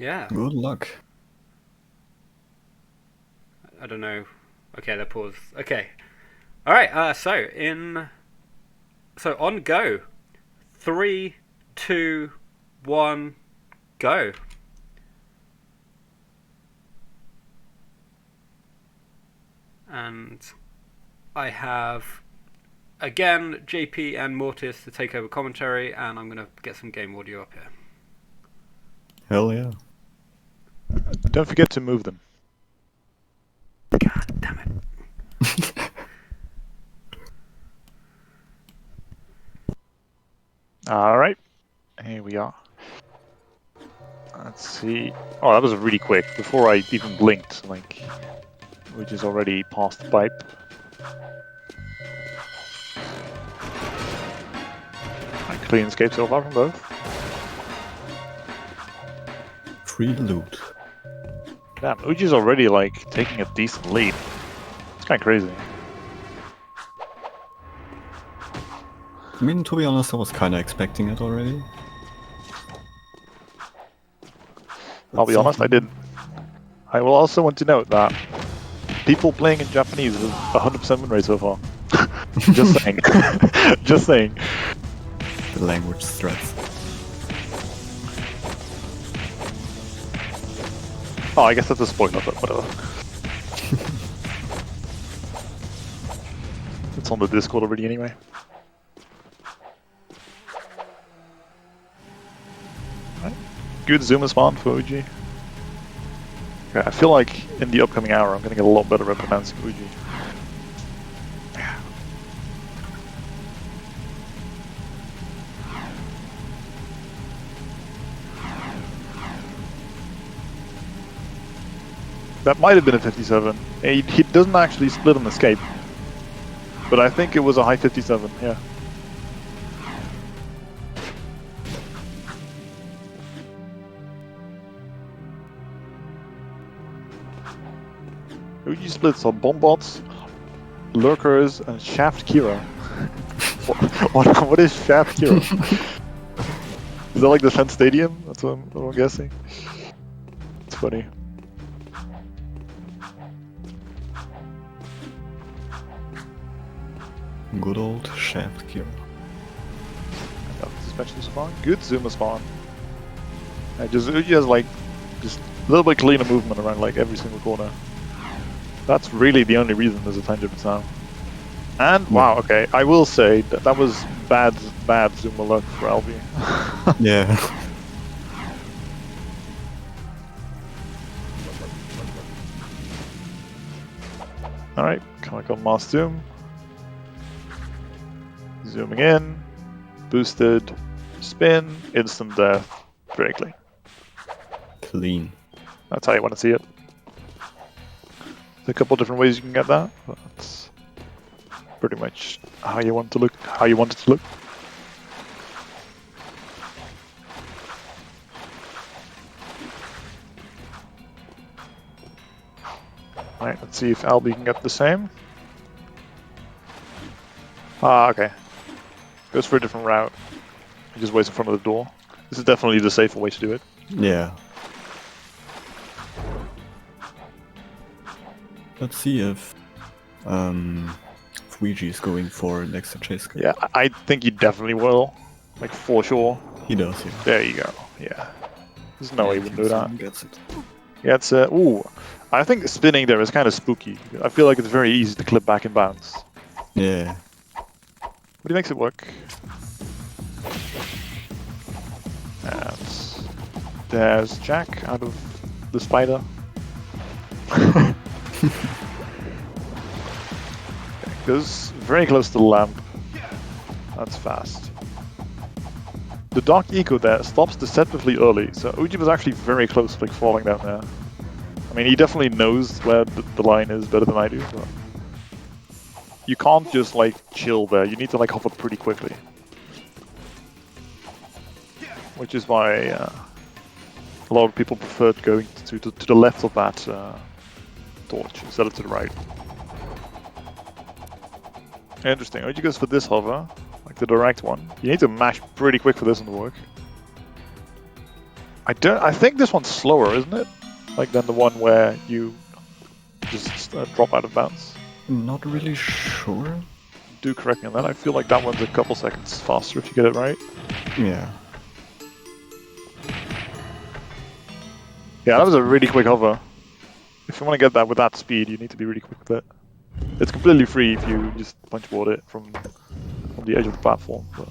Yeah. Good luck. I don't know. Okay, that pause. Okay. All right. So on go. 3, 2, 1, go. And I have again JP and Mortis to take over commentary, and I'm gonna get some game audio up here. Hell yeah. Don't forget to move them. God damn it. Alright, here we are. Let's see. Oh, that was really quick. Before I even blinked, like, which is already past the pipe. Clean escape so far from both. Free loot. Damn, Ouiji's already like taking a decent lead. It's kind of crazy. I mean, to be honest, I was kind of expecting it already. I'll be honest, I didn't. I will also want to note that people playing in Japanese is 100% win rate so far. Just saying. Just saying. The language threats. Oh, I guess that's a spoiler, but whatever. It's on the Discord already anyway. Right. Good Zuma spawn for Ouiji. Okay, I feel like in the upcoming hour I'm gonna get a lot better at pronouncing Ouiji. That might have been a 57. He doesn't actually split an escape. But I think it was a high 57, yeah. Ouiji splits on Bombots, Lurkers, and Shaft Kira. what is Shaft Kira? Is that like the Shen Stadium? That's what I'm guessing. It's funny. Good old Shaft Kira. Special spawn. Good Zuma spawn. Ouiji has like just a little bit cleaner movement around like every single corner. That's really the only reason there's a 10% And wow, okay, I will say that was bad Zuma luck for Albie. Yeah. Alright, click on Mass Zoom. Zooming in, boosted, spin, instant death, very clean. Clean. That's how you want to see it. There's a couple different ways you can get that, but that's pretty much how you want to look, how you want it to look. Alright, let's see if Albie can get the same. Ah, okay. Goes for a different route. He just waits in front of the door. This is definitely the safer way to do it. Yeah. Let's see if Ouiji is going for an extra chase card. Yeah, I think he definitely will. Like, for sure. He does, yeah. There you go, yeah. There's no way he wouldn't do that. Gets it. Yeah, it's ooh. I think spinning there is kind of spooky. I feel like it's very easy to clip back and bounce. Yeah. But he makes it work. And there's Jack out of the spider. Goes very close to the lamp. That's fast. The Dark Eco there stops deceptively early, so Ouiji was actually very close to like falling down there. I mean, he definitely knows where the line is better than I do, but you can't just like chill there. You need to like hover pretty quickly, which is why a lot of people preferred going to the left of that torch instead of to the right. Interesting. Ouiji goes for this hover, like the direct one. You need to mash pretty quick for this one to work. I think this one's slower, isn't it? Like than the one where you just drop out of bounds. Not really sure. Do correct me on that. I feel like that one's a couple seconds faster if you get it right. Yeah. Yeah, that was a really quick hover. If you want to get that with that speed, you need to be really quick with it. It's completely free if you just punchboard it from the edge of the platform. But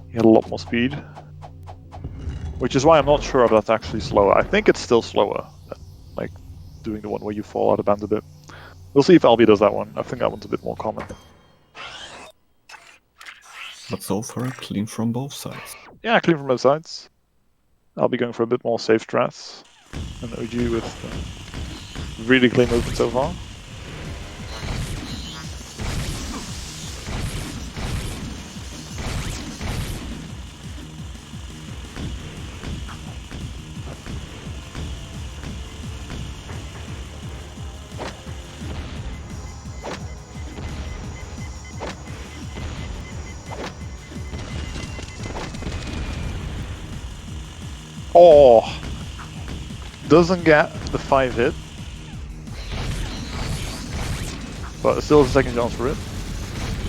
you get a lot more speed. Which is why I'm not sure if that's actually slower. I think it's still slower than like doing the one where you fall out of bounds a bit. We'll see if Albie does that one. I think that one's a bit more common. But so far, clean from both sides. Yeah, clean from both sides. I'll be going for a bit more safe strats. And Ouiji with really clean movement so far. Oh! Doesn't get the 5 hit. But it still has a second chance for it.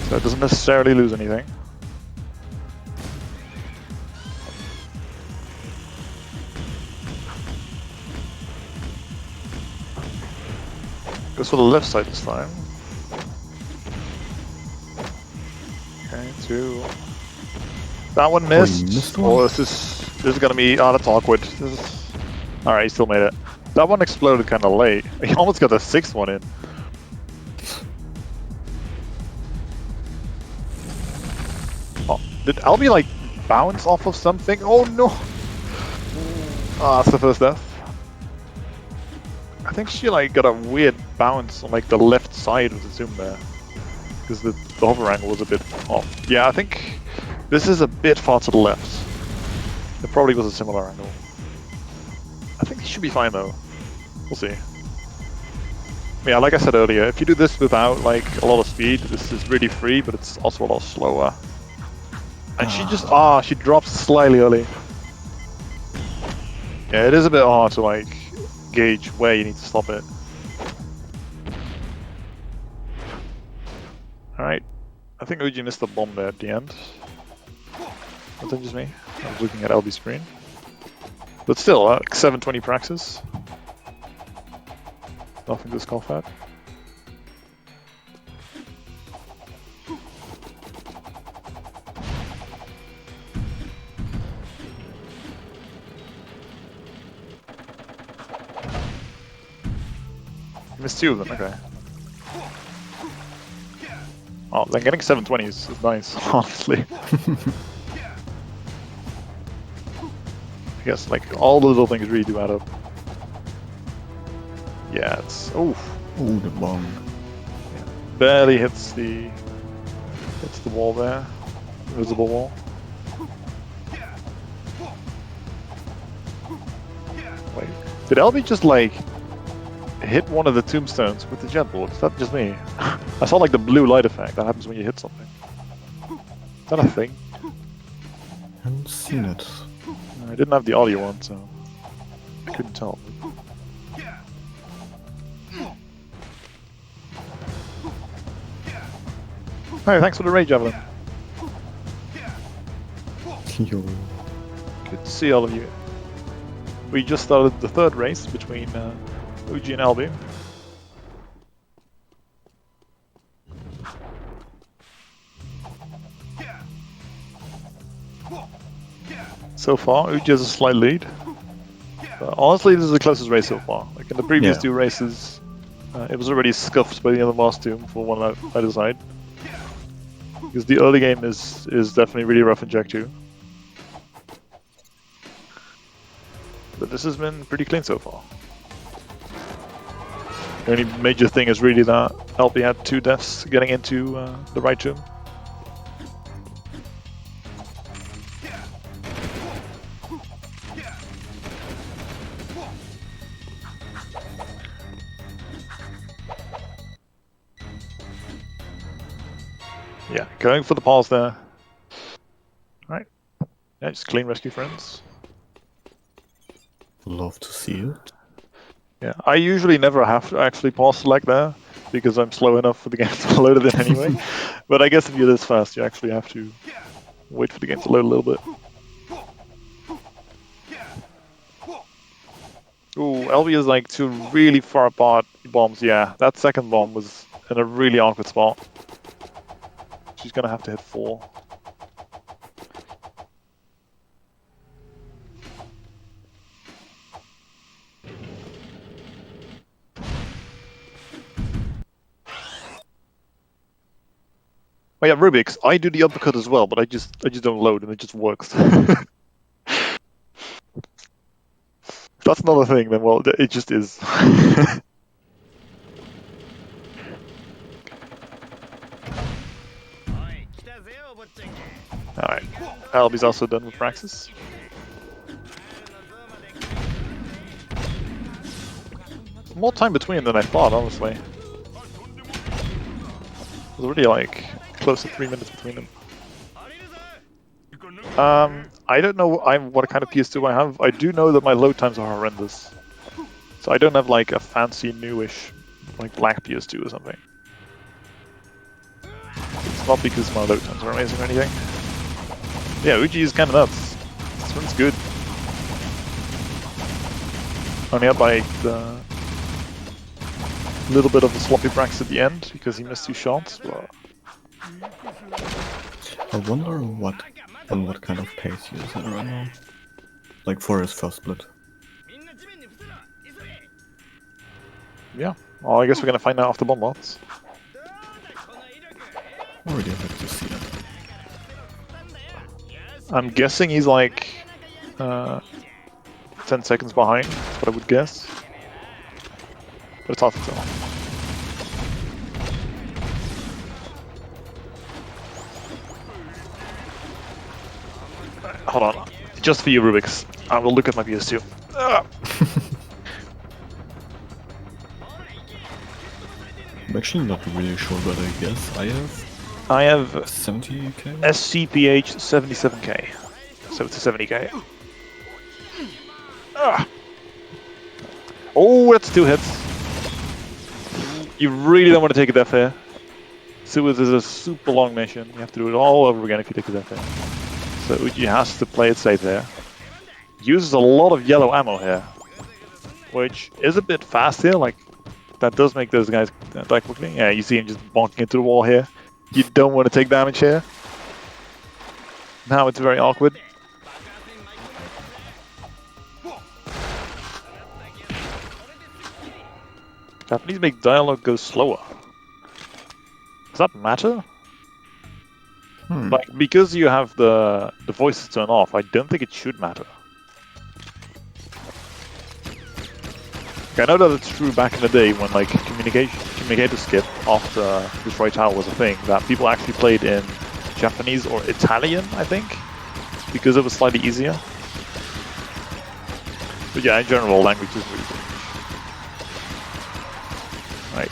So it doesn't necessarily lose anything. Goes for the left side this time. Okay, 2. That one missed. missed Oh, one? this is gonna be that's awkward. Alright, he still made it. That one exploded kinda late. He almost got the 6th one in. Oh, did Albie like bounce off of something? Oh no! Ah, that's the first death. I think she like got a weird bounce on like the left side of the zoom there. Because the hover angle was a bit off. Yeah, I think this is a bit far to the left. It probably was a similar angle. I think he should be fine though. We'll see. Yeah, like I said earlier, if you do this without like a lot of speed, this is really free, but it's also a lot slower. And she just she drops slightly early. Yeah, it is a bit hard to like gauge where you need to stop it. Alright. I think Ouiji missed the bomb there at the end. Was that just me? I was looking at Albie's screen. But still, 720 praxis. Nothing to scoff at. You missed 2 of them, okay. Oh, then getting 720 is nice, honestly. I guess like all the little things really do add up. Yeah, it's Oh, the bomb. yeah, barely hits the wall there, invisible wall. Wait, did Albie just like hit one of the tombstones with the jet board? Is that just me? I saw like the blue light effect that happens when you hit something. Is that a thing? Haven't seen it. I didn't have the audio on, so I couldn't tell. Hey, thanks for the rage, Javelin. Yo. Good to see all of you. We just started the 3rd race between Ouiji and Albie. So far, Ouiji has a slight lead. But honestly, this is the closest race so far. Like in the previous 2 races, it was already scuffed by the other last tomb for one either side. Because the early game is definitely really rough in Jack 2. But this has been pretty clean so far. The only major thing is really that Albie had 2 deaths getting into the right tomb. Yeah, going for the pause there. Alright. Yeah, just clean rescue friends. Love to see it. Yeah, I usually never have to actually pause select there because I'm slow enough for the game to load it in anyway. But I guess if you're this fast, you actually have to wait for the game to load a little bit. Ooh, Albie is like two really far apart bombs. Yeah, that second bomb was in a really awkward spot. She's gonna have to hit 4. Oh yeah, Rubik's. I do the uppercut as well, but I just don't load and it just works. If that's not a thing, then well, it just is. Alright, Albie's also done with Praxis. More time between than I thought, honestly. It was already like close to 3 minutes between them. I don't know what kind of PS2 I have. I do know that my load times are horrendous. So I don't have like a fancy newish like black PS2 or something. It's not because my load times are amazing or anything. Yeah, Ouiji is kind of nuts. This one's good. Only up by the little bit of a sloppy Brax at the end because he missed 2 shots. But I wonder on what kind of pace he is in right now. Like for his first split. yeah, well, I guess we're gonna find out after bomb bots. Already happy to see it. I'm guessing he's like 10 seconds behind. That's what I would guess. But it's hard to tell. Hold on. Just for you, Rubik's. I will look at my PS2. I'm actually not really sure, but I guess I have 70k? SCPH 77k. So it's a 70k. Oh, that's 2 hits. You really don't want to take a death here. Suez is a super long mission. You have to do it all over again if you take a death here. So Ouiji has to play it safe there. Uses a lot of yellow ammo here, which is a bit fast here. Like that does make those guys die quickly. Yeah, you see him just bonking into the wall here. You don't want to take damage here. Now it's very awkward. Japanese make dialogue go slower. Does that matter? Like, because you have the voices turned off, I don't think it should matter. I know that it's true back in the day when like communicator skip after Destroy Tower was a thing, that people actually played in Japanese or Italian, I think, because it was slightly easier. But yeah, in general, language is really good. Right.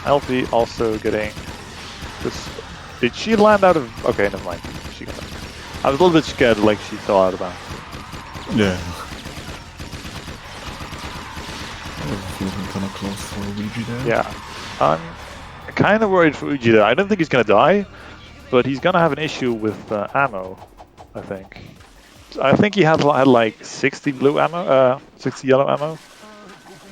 Albie also getting this. Did she land out of? Okay, never mind. She got that. I was a little bit scared, like she fell out of bounds. Yeah. I was looking kind of close for Ouiji there. Yeah, I'm kind of worried for Ouiji there. I don't think he's gonna die, but he's gonna have an issue with ammo. I think he had like 60 blue ammo, 60 yellow ammo.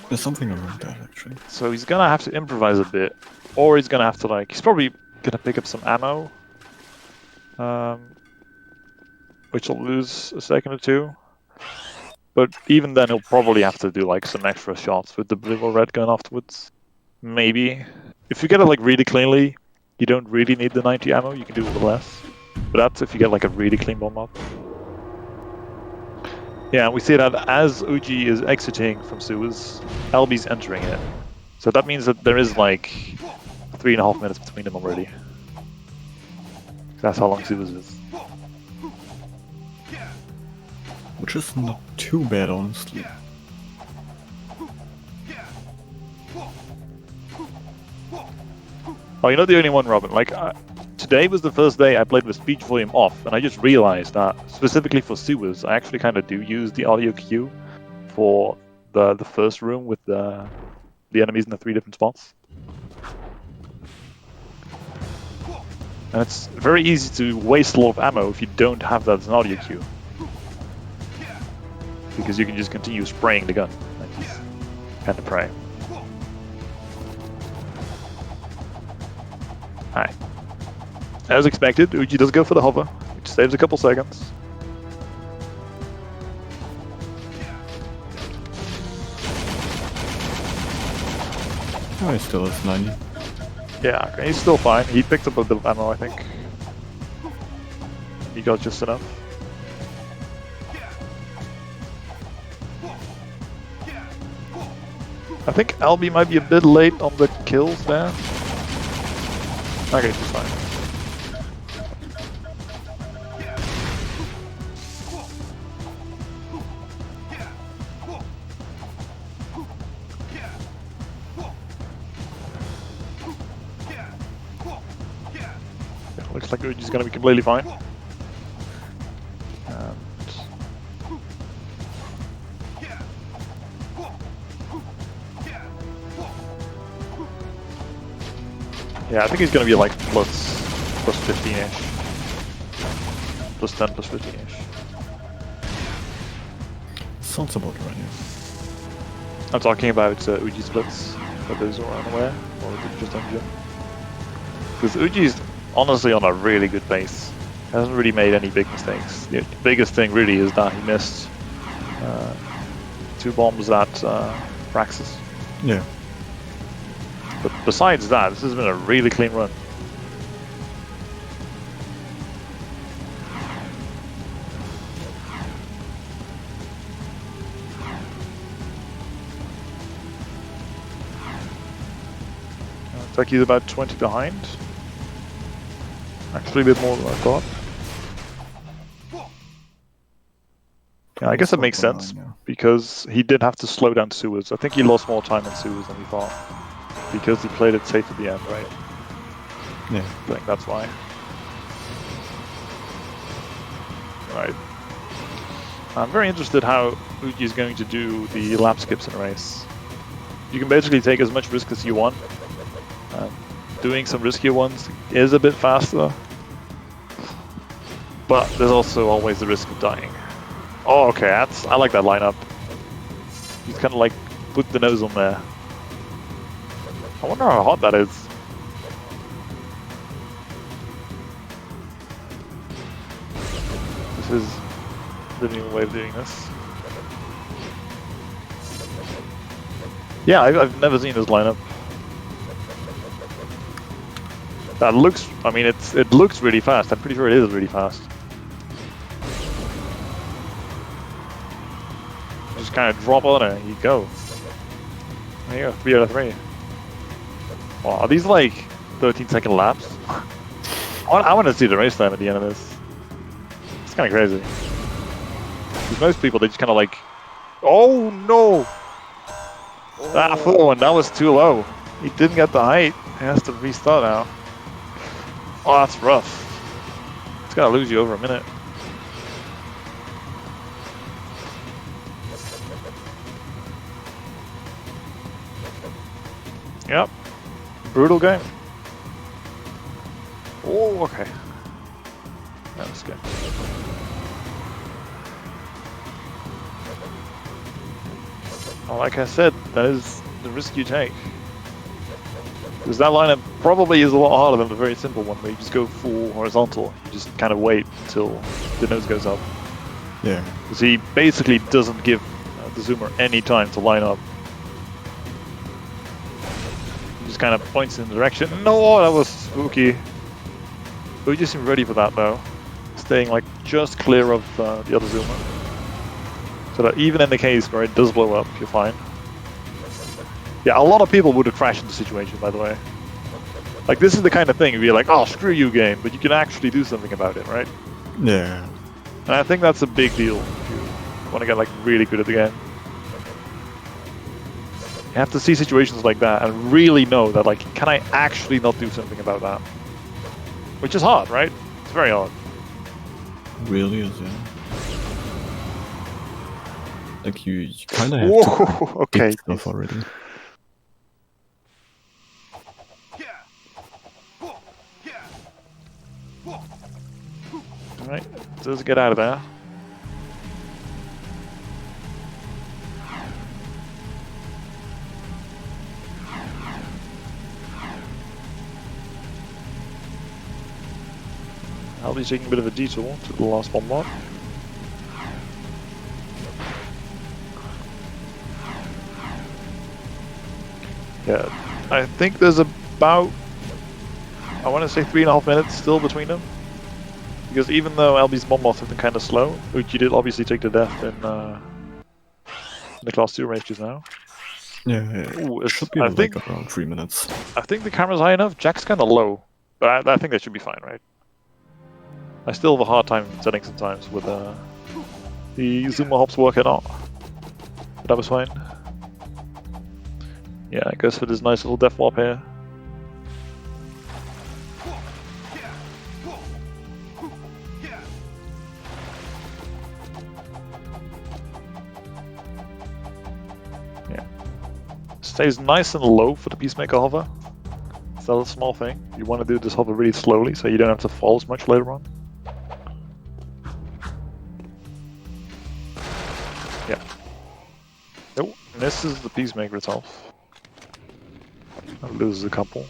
There's something around that actually. So he's gonna have to improvise a bit, or he's gonna have to like. He's probably gonna pick up some ammo, which will lose a second or 2. But even then, he'll probably have to do like some extra shots with the blue or red gun afterwards. Maybe. If you get it like really cleanly, you don't really need the 90 ammo. You can do it with less. But that's if you get like a really clean bomb up. Yeah, we see that as Ouiji is exiting from Suez, Albie's entering it. So that means that there is like 3.5 minutes between them already. That's how long Suez is. Which is not too bad, honestly. Oh, you're not the only one, Robin. Like, to today was the first day I played with speech volume off, and I just realized that specifically for sewers, I actually kind of do use the audio cue for the first room with the enemies in the 3 different spots. And it's very easy to waste a lot of ammo if you don't have that as an audio cue. Because you can just continue spraying the gun and just kind of pray. Alright. As expected, Ouiji does go for the hover, which saves a couple seconds. Oh, he still has 90. Yeah, okay, he's still fine. He picked up a bit of ammo, I think. He got just enough. I think Albie might be a bit late on the kills there. Okay, he's fine. Yeah, looks like Ouiji's gonna be completely fine. Yeah, I think he's gonna be like plus 15-ish. Plus 10, plus 15-ish. Sounds about right, yeah. I'm talking about Ouiji splits, for those who are unaware, or is it just engine? Because Ouiji's honestly on a really good base. Hasn't really made any big mistakes. The biggest thing really is that he missed 2 bombs at Praxis. Yeah. But besides that, this has been a really clean run. Looks like he's about 20 behind. Actually a bit more than I thought. Yeah, I guess it makes sense, because he did have to slow down sewers. I think he lost more time in sewers than we thought. Because he played it safe at the end, right? Yeah. I think that's why. Right. I'm very interested how Ouiji is going to do the lap skips in a race. You can basically take as much risk as you want. Doing some riskier ones is a bit faster. But there's also always the risk of dying. Oh, okay, I like that lineup. He's kind of like put the nose on there. I wonder how hot that is. This is the new way of doing this. Yeah, I've never seen this lineup. That looks, I mean, it looks really fast. I'm pretty sure it is really fast. Just kind of drop on it, you go. There you go, 3 out of 3. Wow, are these like 13-second laps? I want to see the race time at the end of this. It's kind of crazy. Because most people, they just kind of like... Oh no! That one, that was too low. He didn't get the height. He has to restart now. Oh, that's rough. It's gonna lose you over a minute. Yep. Brutal game. Oh, okay. That was good. Well, like I said, that is the risk you take. Because that lineup probably is a lot harder than the very simple one where you just go full horizontal. You just kind of wait until the nose goes up. Yeah. Because he basically doesn't give the zoomer any time to line up. He just kind of points in the direction. No, that was spooky. But we just seem ready for that though. Staying like just clear of the other zoomer. So that even in the case where it does blow up, you're fine. Yeah, a lot of people would have crashed in the situation, by the way. Like, this is the kind of thing where you're like, oh, screw you, game, but you can actually do something about it, right? Yeah. And I think that's a big deal if you want to get, like, really good at the game. You have to see situations like that and really know that, like, can I actually not do something about that? Which is hard, right? It's very hard. Really is, yeah. Like you kind of have Whoa, to okay. pick stuff already. Alright, let's get out of there. Albie's taking a bit of a detour to the last bomb mark. Yeah, I think there's about, I want to say 3.5 minutes still between them. Because even though Albie's bomb moth has been kind of slow, Ouiji did obviously take the death in the class 2 race just now. Yeah, Ooh, it should be I like think, around 3 minutes. I think the camera's high enough. Jack's kind of low, but I think that should be fine, right? I still have a hard time setting sometimes with the zoomer hops working out. But that was fine. Yeah, it goes for this nice little death warp here. Yeah. Stays nice and low for the Peacemaker hover. That's a small thing. You want to do this hover really slowly so you don't have to fall as much later on. Yeah. Nope, misses the Peacemaker itself. Loses a couple.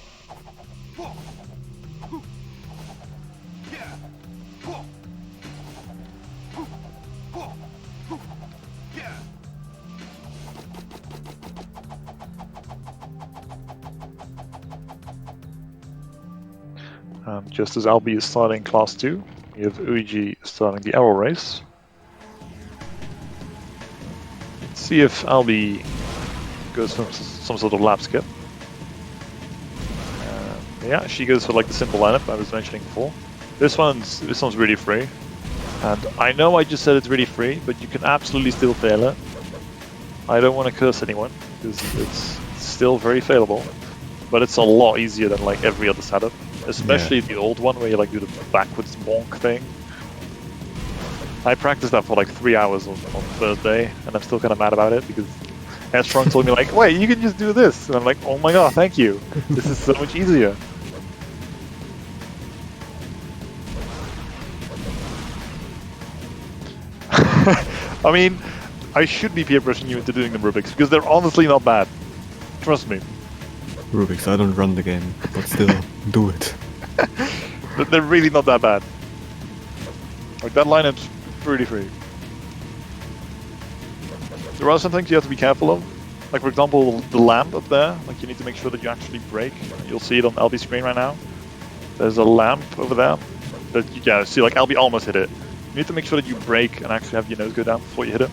Just as Albie is starting class 2, you have Ouiji starting the arrow race. Let's see if Albie goes for some sort of lap skip. Yeah, she goes for like the simple lineup I was mentioning before. This one's really free, and I know I just said it's really free, but you can absolutely still fail it. I don't want to curse anyone because it's still very failable, but it's a lot easier than like every other setup, especially the old one where you like do the backwards bonk thing. I practiced that for like 3 hours on Thursday, and I'm still kind of mad about it because S-Strong told me like, wait, you can just do this, and I'm like, oh my god, thank you. This is so much easier. I mean, I should be peer pressuring you into doing the Rubiks because they're honestly not bad. Trust me. Rubik's, I don't run the game, but still, do it. They're really not that bad. Like, that lineup's pretty free. There are some things you have to be careful of. Like, for example, the lamp up there. Like, you need to make sure that you actually brake. You'll see it on Albie's screen right now. There's a lamp over there. That yeah, see, like, Albie almost hit it. You need to make sure that you brake and actually have your nose go down before you hit it.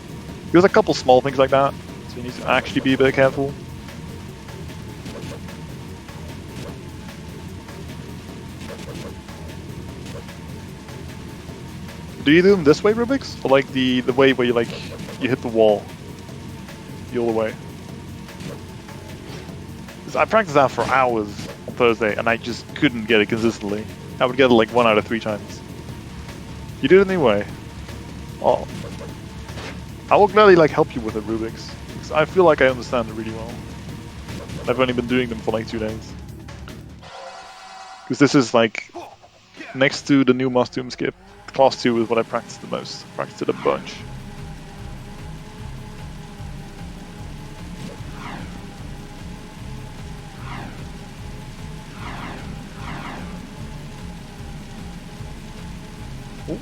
There's a couple small things like that, so you need to actually be a bit careful. Do you do them this way, Rubik's? Or like the way where you you hit the wall the other way? 'Cause I practiced that for hours on Thursday and I just couldn't get it consistently. I would get it like 1 out of 3 times. You do it anyway. Oh, I will gladly like help you with it, Rubik's. Because I feel like I understand it really well. I've only been doing them for like 2 days. Because this is like next to the new Master skip. Class 2 is what I practice the most. Practice it a bunch. Oh.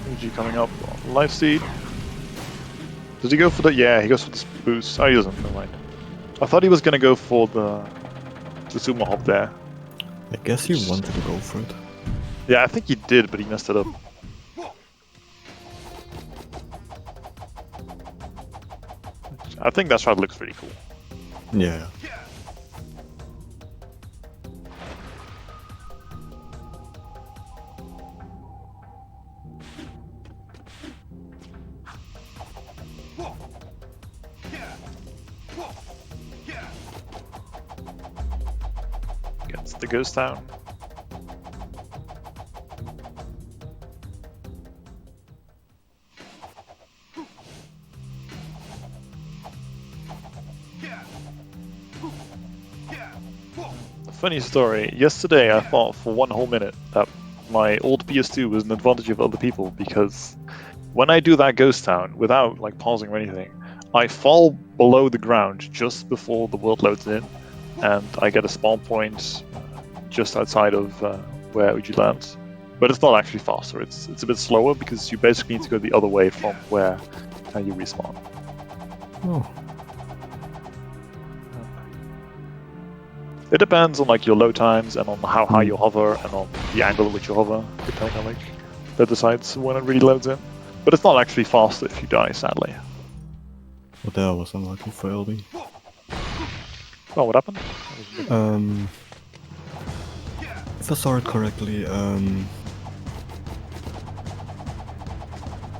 Ouiji coming up on life seed. Does he go for the? Yeah, he goes for the boost. Oh, he doesn't. Never mind. I thought he was gonna go for the sumo hop there. I guess he wanted to go for it. Yeah, I think he did, but he messed it up. I think that shot looks pretty cool. Yeah. the ghost town. Funny story, yesterday I thought for one whole minute that my old PS2 was an advantage of other people, because when I do that ghost town without like pausing or anything, I fall below the ground just before the world loads in, and I get a spawn point just outside of where Ouiji lands. But it's not actually faster, it's a bit slower because you basically need to go the other way from where you respawn. Oh. It depends on like your load times and on how high you hover and on the angle at which you hover, depending on like that decides when it really loads in. But it's not actually faster if you die, sadly. Well, that was unlucky for Albie. Oh, what happened? If I saw it correctly, the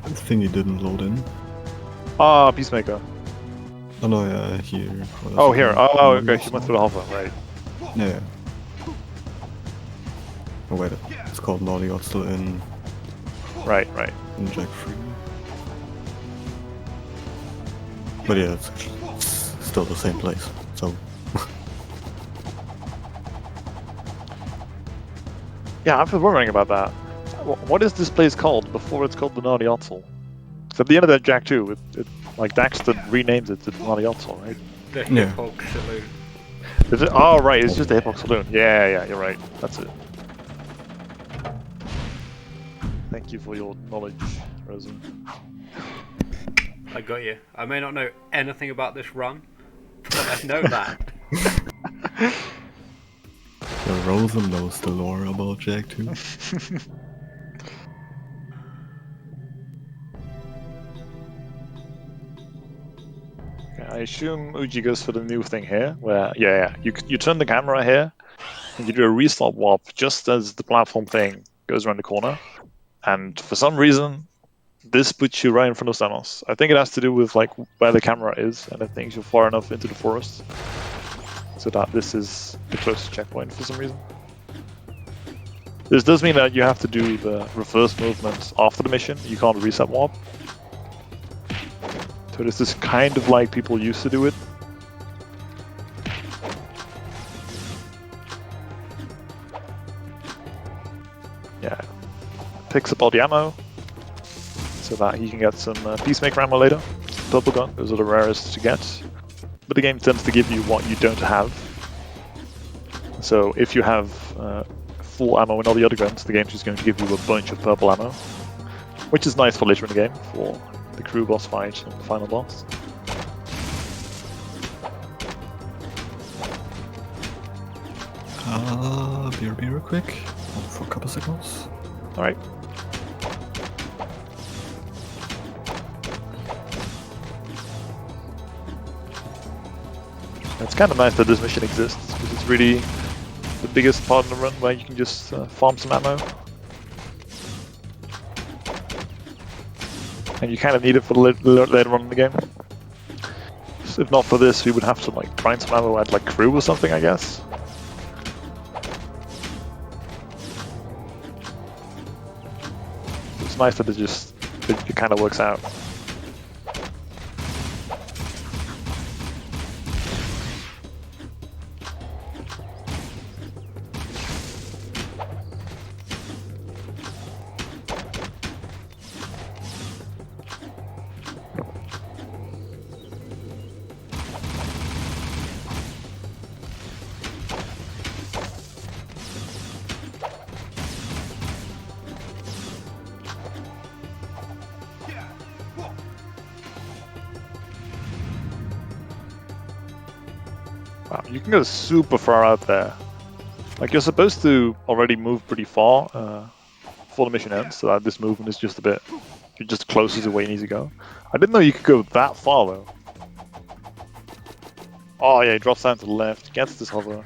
thingy didn't load in. Ah, Peacemaker. Oh no, yeah, here. Oh, here. Oh, okay, she went through the hover, right. Yeah. Oh wait, it's called Naughty Odd still in Right. Jack Free. But yeah, it's still the same place, so... Yeah, I've been wondering about that. What is this place called before it's called the Naughty Otzel? So at the end of that Jack 2, it like Daxton renames it to the Naughty Otzel, right? The Yeah. Hip Hop Saloon. Is it? Oh, right, it's just the Hip Hop Saloon. Yeah, you're right. That's it. Thank you for your knowledge, Rosen. I got you. I may not know anything about this run, but I know that. Yeah, Rosen knows the lore about Jack too. I assume Ouiji goes for the new thing here, where you turn the camera here, and you do a restart warp just as the platform thing goes around the corner, and for some reason, this puts you right in front of Stamos. I think it has to do with like where the camera is, and it thinks you're far enough into the forest, so that this is the closest checkpoint for some reason. This does mean that you have to do the reverse movement after the mission. You can't reset warp. So this is kind of like people used to do it. Yeah. Picks up all the ammo, so that he can get some Peacemaker ammo later. Purple gun, those are the rarest to get. But the game tends to give you what you don't have. So if you have full ammo in all the other guns, the game's just going to give you a bunch of purple ammo. Which is nice for later in the game, for the crew boss fight and the final boss. BRB real quick. Hold for a couple seconds. Alright. It's kind of nice that this mission exists, because it's really the biggest part of the run where you can just farm some ammo. And you kind of need it for later on in the game. So if not for this, we would have to like grind some ammo at like crew or something, I guess. It's nice that it kind of works out. Wow, you can go super far out there. Like, you're supposed to already move pretty far before the mission ends, so that this movement is just a bit... You're just closer to where you need to go. I didn't know you could go that far, though. Oh yeah, he drops down to the left, gets this hover.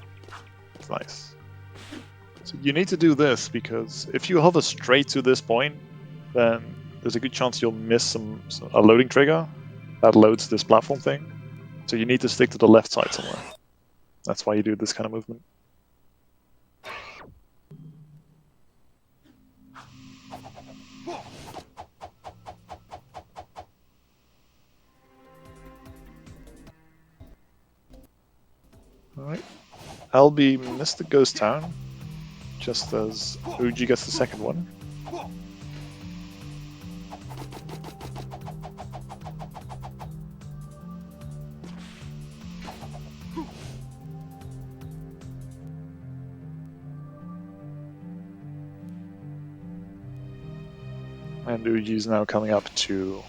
It's nice. So you need to do this, because if you hover straight to this point, then there's a good chance you'll miss a loading trigger that loads this platform thing. So you need to stick to the left side somewhere. That's why you do this kind of movement. Alright. Albie missed the ghost town, just as Ouiji gets the second one. And Ouiji is now coming up to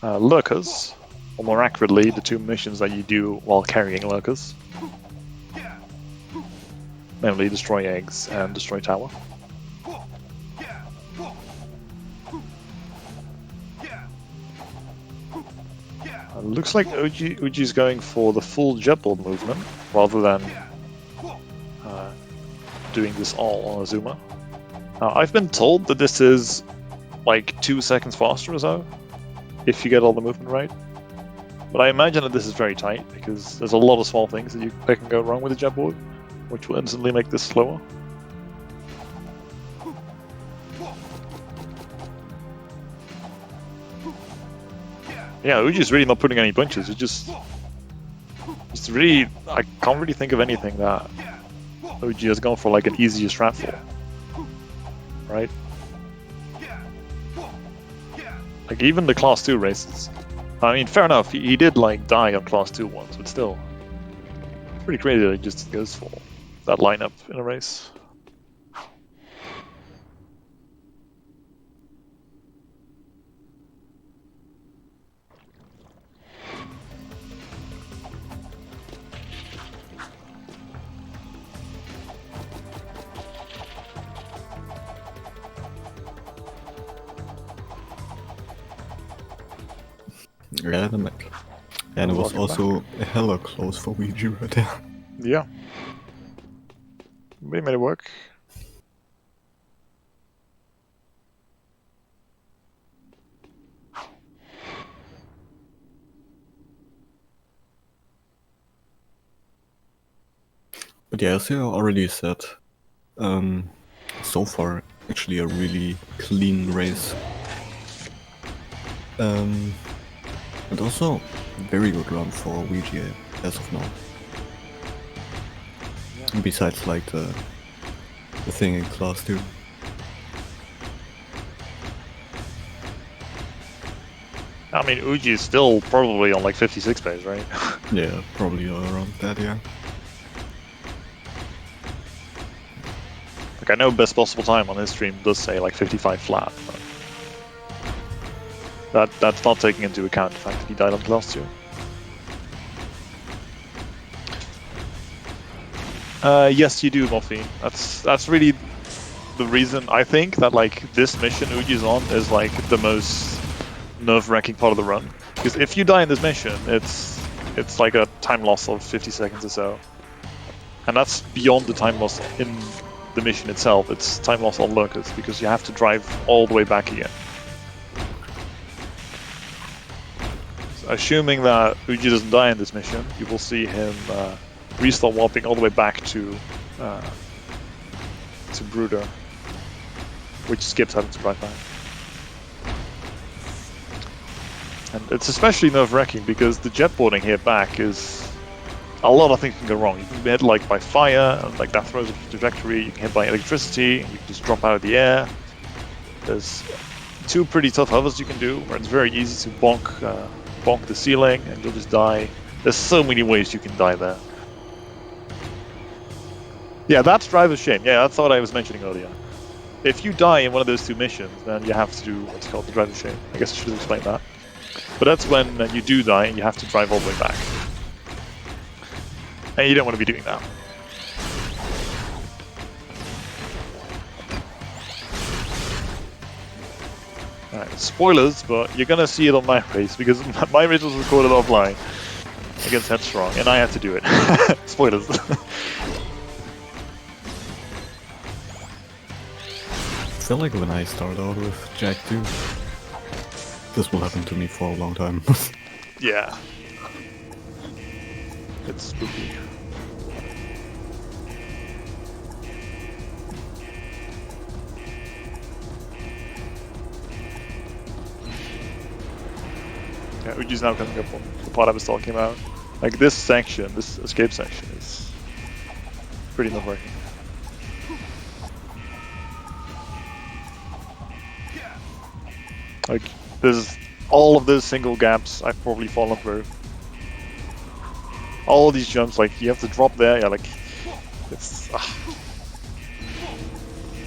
lurkers, or more accurately, the two missions that you do while carrying lurkers. Namely, destroy eggs and destroy tower. Looks like Ouiji is going for the full jetboard movement, rather than doing this all on Azuma. I've been told that this is like 2 seconds faster or so, if you get all the movement right. But I imagine that this is very tight, because there's a lot of small things that can go wrong with the jetboard, which will instantly make this slower. Yeah, Ouiji's really not putting any punches. It's really, I can't really think of anything that Ouiji has gone for like an easier strat for. Right? Like even the class 2 races. I mean, fair enough, he did like die on class 2 once, but still. It's pretty crazy that he just goes for that lineup in a race. Yeah, the mech. And it was also hella close for Ouiji right there. Yeah. We made it work. But yeah, as you already said, so far actually a really clean race. And also very good run for Ouiji as of now. Yeah. Besides like the thing in class 2. I mean, Ouiji is still probably on like 56 pace, right? Yeah, probably around that, yeah. Like I know best possible time on his stream does say like 55 flat, but that's not taking into account the fact that he died on class 2. Yes, you do, Morphine. That's really the reason I think that like this mission Ouiji's on is like the most nerve-wracking part of the run. Because if you die in this mission, it's like a time loss of 50 seconds or so, and that's beyond the time loss in the mission itself. It's time loss on lurkers because you have to drive all the way back again. So assuming that Ouiji doesn't die in this mission, you will see him restart warping all the way back to Brooder, which skips having to drive back. And it's especially nerve-wracking because the jetboarding here back is a lot of things can go wrong. You can be hit like by fire, and like that throws off the trajectory. You can hit by electricity, and you can just drop out of the air. There's 2 pretty tough hovers you can do, where it's very easy to bonk the ceiling, and you'll just die. There's so many ways you can die there. Yeah, that's Driver's Shame. Yeah, that's what I was mentioning earlier. If you die in one of those 2 missions, then you have to do what's called the Driver's Shame. I guess I should have explained that. But that's when you do die and you have to drive all the way back. And you don't want to be doing that. Alright, spoilers, but you're gonna see it on my race because my race was recorded offline against Headstrong, and I had to do it. Spoilers. I feel like when I start out with Jack 2, this will happen to me for a long time. Yeah. It's spooky. Yeah, Ouiji's now coming up on the part I was talking about. Like this section, this escape section is pretty nerve-wracking. Like, there's all of those single gaps I've probably fallen through. All of these jumps, like, you have to drop there, yeah, like, it's...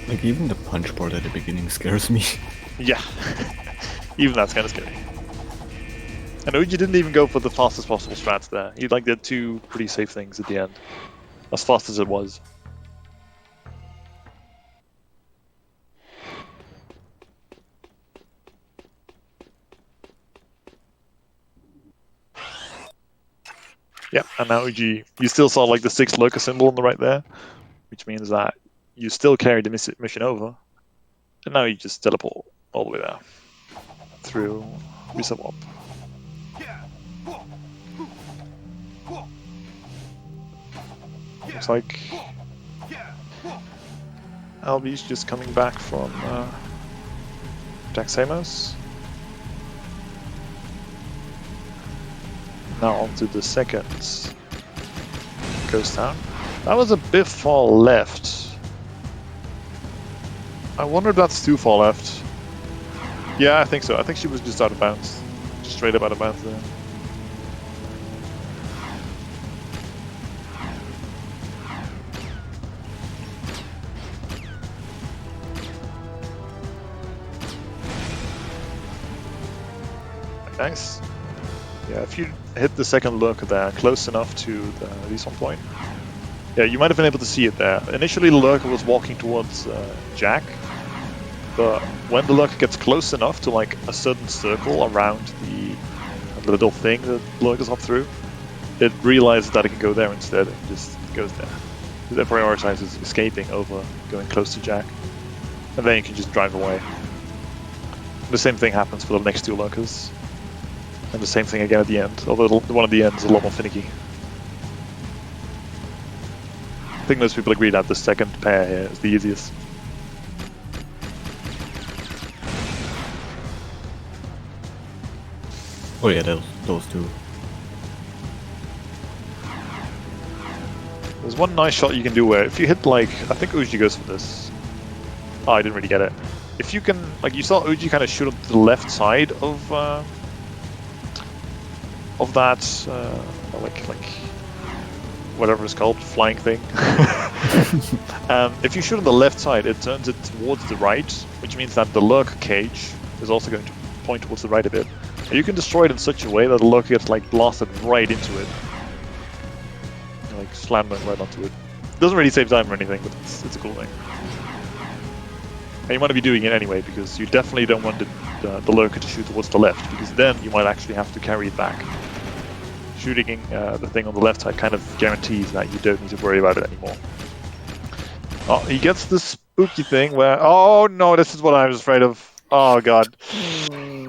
Like, even the punch part at the beginning scares me. Yeah, even that's kind of scary. And Ouiji didn't even go for the fastest possible strats there. He, like, did two pretty safe things at the end. As fast as it was. Yep, and now Ouiji, you still saw like the 6 lurker symbol on the right there, which means that you still carried the mission over, and now you just teleport all the way there through reset warp. Looks like Albie's just coming back from Jack Samos. Now onto the second ghost town. That was a bit far left. I wonder if that's too far left. Yeah, I think so. I think she was just out of bounds. Just straight up out of bounds there. Nice. Yeah, if you hit the second lurker there, close enough to the respawn point, yeah, you might have been able to see it there. Initially, the lurker was walking towards Jack, but when the lurker gets close enough to like a certain circle around the little thing that lurkers up through, it realizes that it can go there instead and just goes there. It prioritizes escaping over going close to Jack, and then you can just drive away. The same thing happens for the next 2 lurkers. And the same thing again at the end, although the one at the end is a lot more finicky. I think most people agree that the second pair here is the easiest. Oh yeah, those two. There's one nice shot you can do where if you hit like, I think Ouiji goes for this. Oh, I didn't really get it. If you can, like you saw Ouiji kind of shoot on the left side of that, like whatever it's called, flying thing. If you shoot on the left side, it turns it towards the right, which means that the lurker cage is also going to point towards the right a bit. And you can destroy it in such a way that the lurker gets like blasted right into it, like slammed right onto it. Doesn't really save time or anything, but it's a cool thing. And you want to be doing it anyway, because you definitely don't want the lurker to shoot towards the left, because then you might actually have to carry it back. Shooting the thing on the left side kind of guarantees that you don't need to worry about it anymore. Oh, he gets this spooky thing where... Oh no, this is what I was afraid of. Oh god.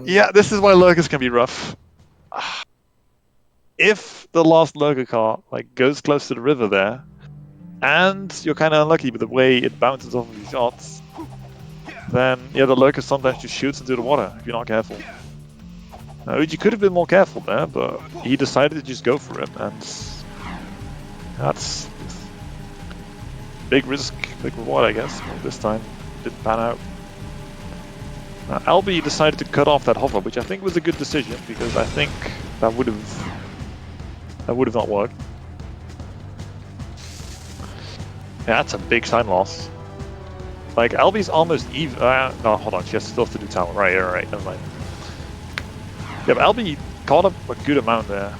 Yeah, this is why lurkers can be rough. If the last lurker car like goes close to the river there, and you're kind of unlucky with the way it bounces off of your shots, then yeah, the lurker sometimes just shoots into the water if you're not careful. Now, Ouiji could have been more careful there, but he decided to just go for it, and that's big risk, big reward, I guess. Well, this time didn't pan out. Now, Albie decided to cut off that hover, which I think was a good decision, because I think that would have not worked. Yeah, that's a big time loss. Like, Albie's almost even. No, hold on, she has still to do tower. Right, never mind. Yeah, but Albie caught up a good amount there.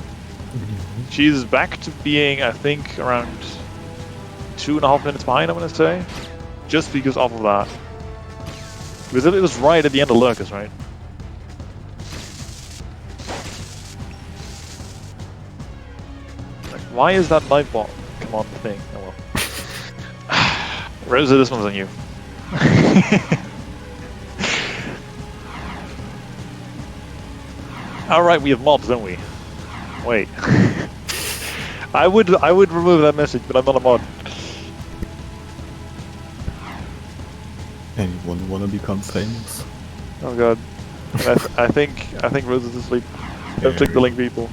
She's back to being, I think, around 2.5 minutes behind, I'm going to say. Just because of that. Because it was right at the end of lurkers, right? Like, why is that light bot come on thing? Oh well. Rosa, this one's on you. Alright, we have mobs, don't we? Wait. I would remove that message, but I'm not a mod. Anyone wanna become famous? Oh god. I think Rose is asleep. Don't click the link, people.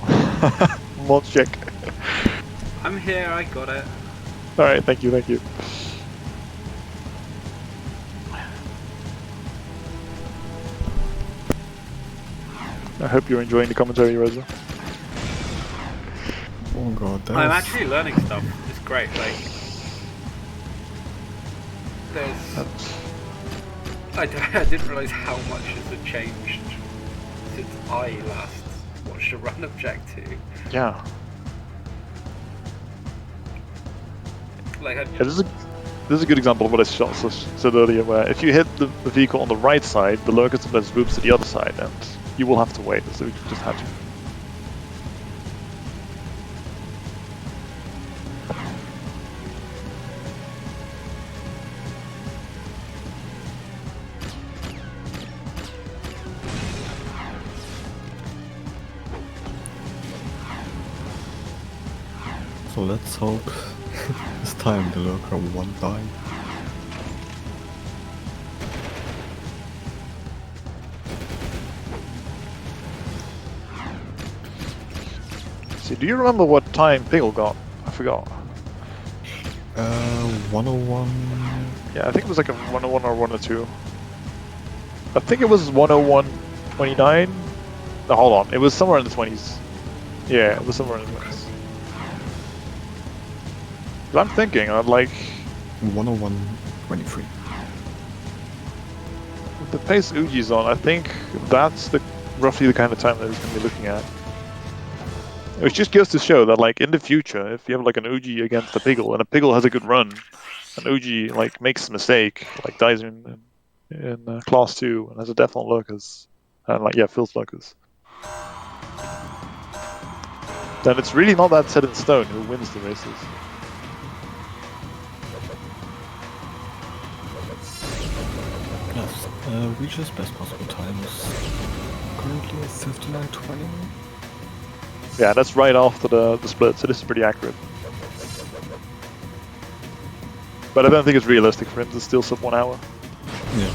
Mod check. I'm here, I got it. Alright, thank you, thank you. I hope you're enjoying the commentary, Reza. Oh god, that I'm was... actually learning stuff. It's great. Like, there's. I didn't realise how much has changed since I last watched a run of Jack 2. Yeah. Like, Yeah, this is a good example of what I said earlier, where if you hit the vehicle on the right side, the lurker sometimes moves to the other side, and you will have to wait, so we just had to. So let's hope this time the lurker won't die. See, do you remember what time Piggle got? I forgot. 101... Yeah, I think it was like a 101 or 102. I think it was 101.29. No, hold on. It was somewhere in the 20s. Yeah, it was somewhere in the 20s. But I'm thinking, I'd like... 101.23. With the pace Ouiji's on, I think that's roughly the kind of time that he's going to be looking at. Which just goes to show that, like, in the future, if you have like an Ouiji against a Piggle, and a Piggle has a good run, and Ouiji like makes a mistake, like dies in class 2 and has a death on lurkers, and like fills lurkers, then it's really not that set in stone who wins the races. Yes, Ouiji's best possible time is currently 59.20. Yeah, that's right after the split, so this is pretty accurate. But I don't think it's realistic for him to still sub 1 hour. Yeah.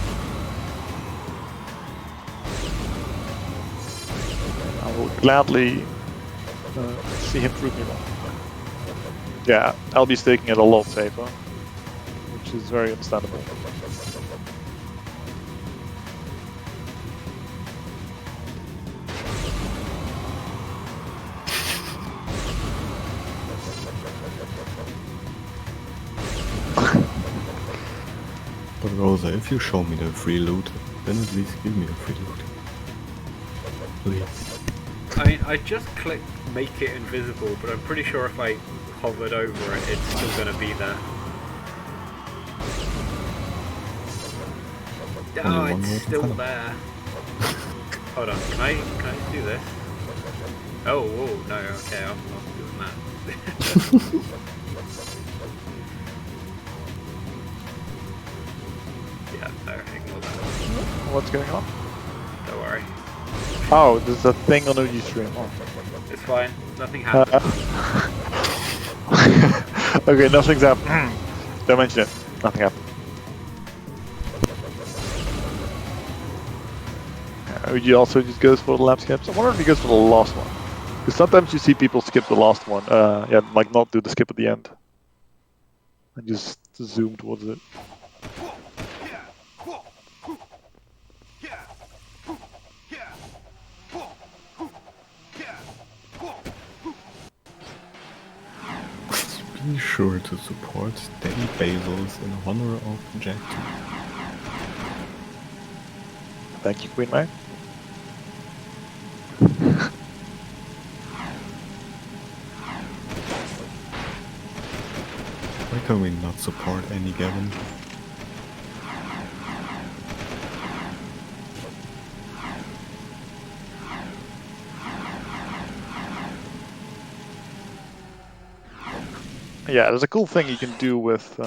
I will gladly see him prove me wrong. Yeah, Albie's taking it a lot safer, which is very understandable. But Rosa, if you show me the free loot, then at least give me the free loot. Please. I mean, I just clicked make it invisible, but I'm pretty sure if I hovered over it, it's still going to be there. Oh, Only one it's word in still front of there. Hold on, can I do this? Oh, whoa, no, okay, I'm not doing that. Yeah, no, ignore that. What's going on? Don't worry. Oh, there's a thing on Ouiji stream. Oh. It's fine, nothing happened. Okay, nothing's happened. Don't mention it. Nothing happened. Ouiji also just goes for the lap skips. I wonder if he goes for the last one. Because sometimes you see people skip the last one. Yeah, like not do the skip at the end. And just zoom towards it. Be sure to support Daddy Bezos in honor of Jack 2. Thank you, Queen May. Why can we not support any Gavin? Yeah, there's a cool thing you can do with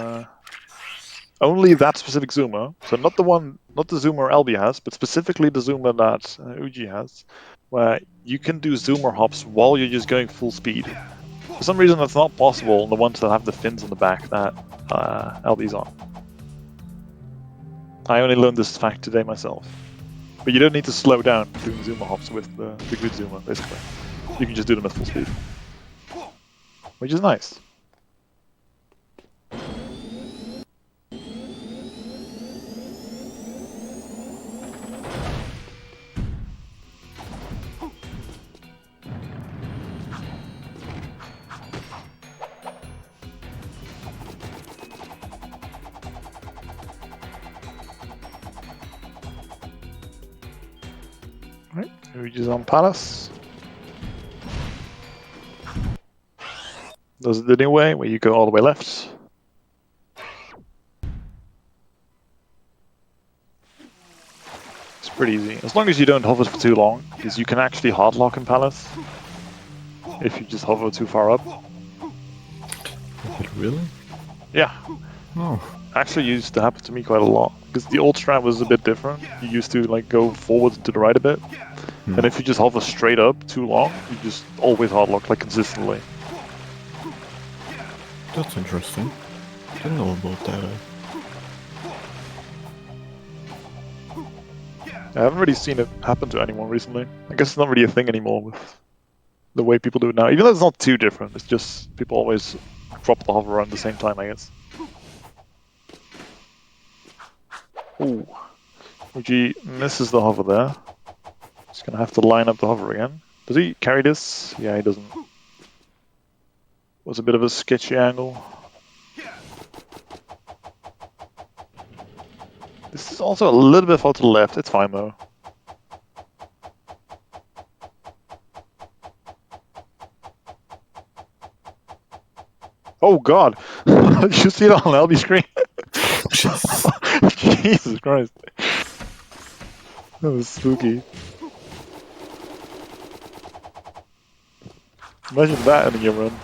only that specific zoomer. So not the zoomer Albie has, but specifically the zoomer that Ouiji has, where you can do zoomer hops while you're just going full speed. For some reason, that's not possible on the ones that have the fins on the back that Albie's on. I only learned this fact today myself. But you don't need to slow down doing zoomer hops with the good zoomer, basically. You can just do them at full speed. Which is nice. Right, Ouiji's on Palace. Does it the new way, where you go all the way left. It's pretty easy, as long as you don't hover for too long, because you can actually hardlock in Palace if you just hover too far up. Really? Yeah, Oh. actually used to happen to me quite a lot, because the old strat was a bit different. You used to like go forward and to the right a bit, and if you just hover straight up too long, you just always hardlock like consistently. That's interesting. Didn't know about that. I haven't really seen it happen to anyone recently. I guess it's not really a thing anymore with the way people do it now. Even though it's not too different, it's just people always drop the hover around the same time, I guess. Ooh. Ouiji misses the hover there. He's gonna have to line up the hover again. Does he carry this? Yeah, he doesn't. Was a bit of a sketchy angle. This is also a little bit far to the left. It's fine though. Oh god! Did you see it on Albie's screen? Jesus Christ. That was spooky. Imagine that in your run.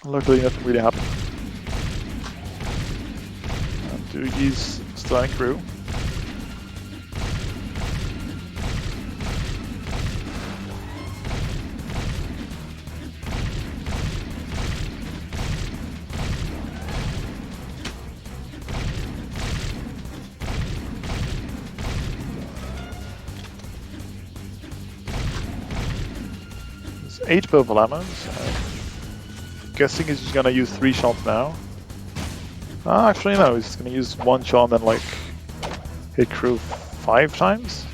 Luckily nothing really happened. And Ouiji's starting through. There's 8 purple lemons. Guessing he's just gonna use 3 shots now. Actually no, he's gonna use 1 shot and then like hit crew 5 times.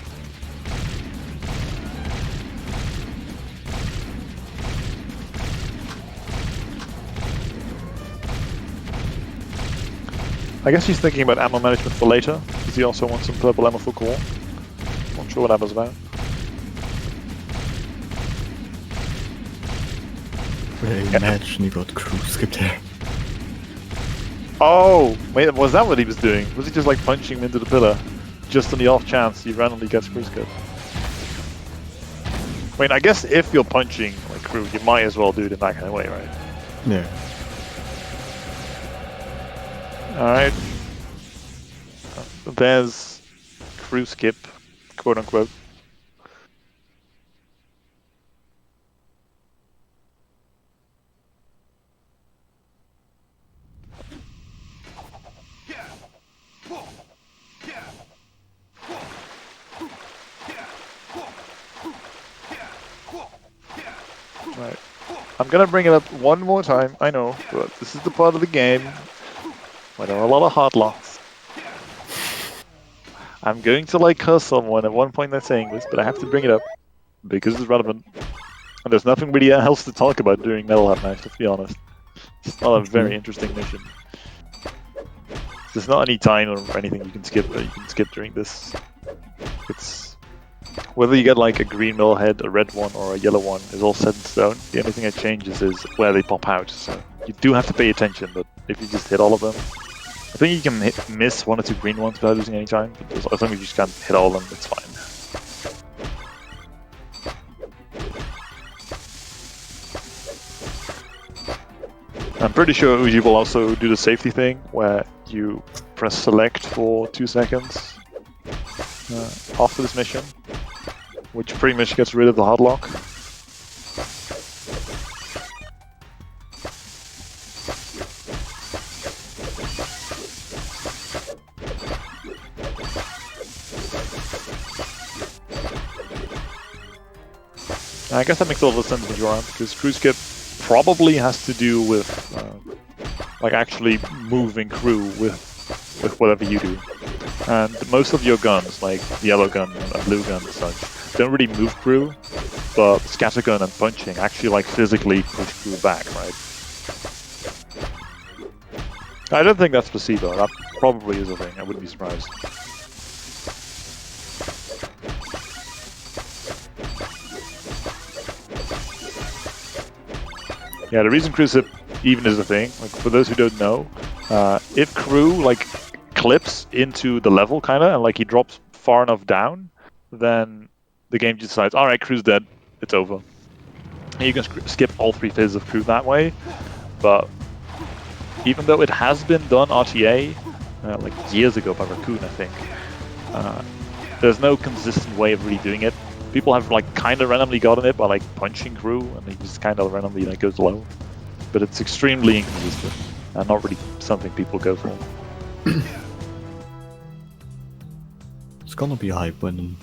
I guess he's thinking about ammo management for later, because he also wants some purple ammo for core. Not sure what that was about. Imagine he got crew skipped there. Oh, wait, was that what he was doing? Was he just like punching him into the pillar? Just on the off chance he randomly gets crew skipped? Wait, I guess if you're punching like crew, you might as well do it in that kind of way, right? Yeah. Alright. There's crew skip, quote unquote. Right. I'm gonna bring it up one more time, I know, but this is the part of the game where there are a lot of hardlocks. I'm going to like curse someone at one point that's saying this, but I have to bring it up because it's relevant. And there's nothing really else to talk about during Metal Hat Night, let's be honest. It's not a very interesting mission. There's not any time or anything you can skip that you can skip during this. It's whether you get like a green mill head, a red one, or a yellow one is all set in stone. The only thing that changes is where they pop out. So you do have to pay attention, but if you just hit all of them, I think you can miss 1 or 2 green ones without losing any time. But as long as you just can't hit all of them, it's fine. I'm pretty sure Ouiji will also do the safety thing where you press select for 2 seconds after this mission, which pretty much gets rid of the hardlock. I guess that makes a lot of sense with Joran, because crew skip probably has to do with like actually moving crew with whatever you do. And most of your guns, like the yellow gun and blue gun and such, don't really move crew, but scattergun and punching actually like physically push crew back, right? I don't think that's placebo. That probably is a thing. I wouldn't be surprised. Yeah, the reason crew skip even is a thing, like for those who don't know, if crew like clips into the level kinda and like he drops far enough down, then the game just decides, alright, crew's dead, it's over. And you can skip all 3 phases of crew that way, but even though it has been done RTA, like years ago by Raccoon, I think, there's no consistent way of really doing it. People have like kind of randomly gotten it by like punching crew, and he just kind of randomly like goes low. But it's extremely inconsistent, and not really something people go for. It's gonna be hype when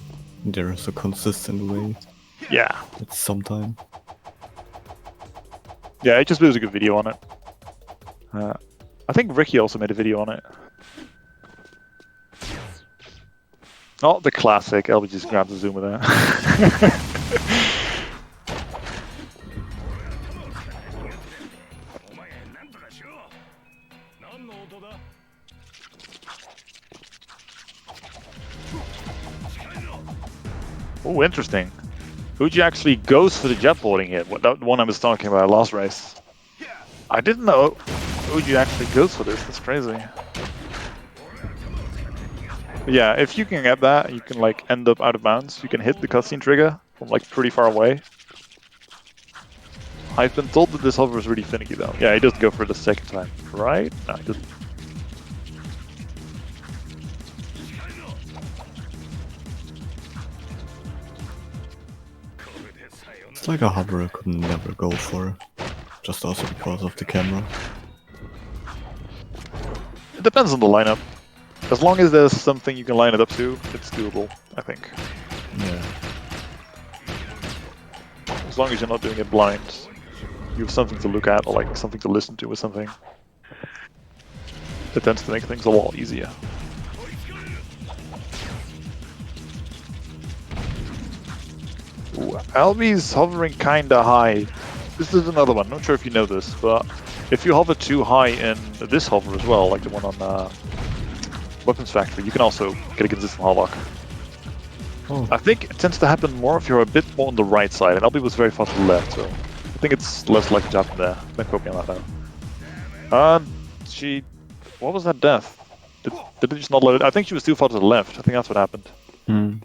there's a consistent way. Yeah. It's sometime. Yeah, it just was a good video on it. I think Ricky also made a video on it. Not the classic, Albie just grabs the zoomer there. Oh, interesting. Ouiji actually goes for the jetboarding hit, that one I was talking about last race. I didn't know Ouiji actually goes for this, that's crazy. But yeah, if you can get that, you can like end up out of bounds. You can hit the cutscene trigger from like pretty far away. I've been told that this hover is really finicky though. Yeah, he doesn't go for it the second time, right? No, he doesn't. It's like a hover I could never go for, just also because of the camera. It depends on the lineup. As long as there's something you can line it up to, it's doable, I think. Yeah. As long as you're not doing it blind, you have something to look at or like something to listen to or something. It tends to make things a lot easier. Ooh, Albie's hovering kinda high. This is another one, not sure if you know this, but if you hover too high in this hover as well, like the one on Weapons Factory, you can also get a consistent hardlock. Oh. I think it tends to happen more if you're a bit more on the right side, and Albie was very far to the left, so I think it's less likely to happen there. Don't quote me on that though. What was that death? Did it just not let it? I think she was too far to the left. I think that's what happened. Hmm.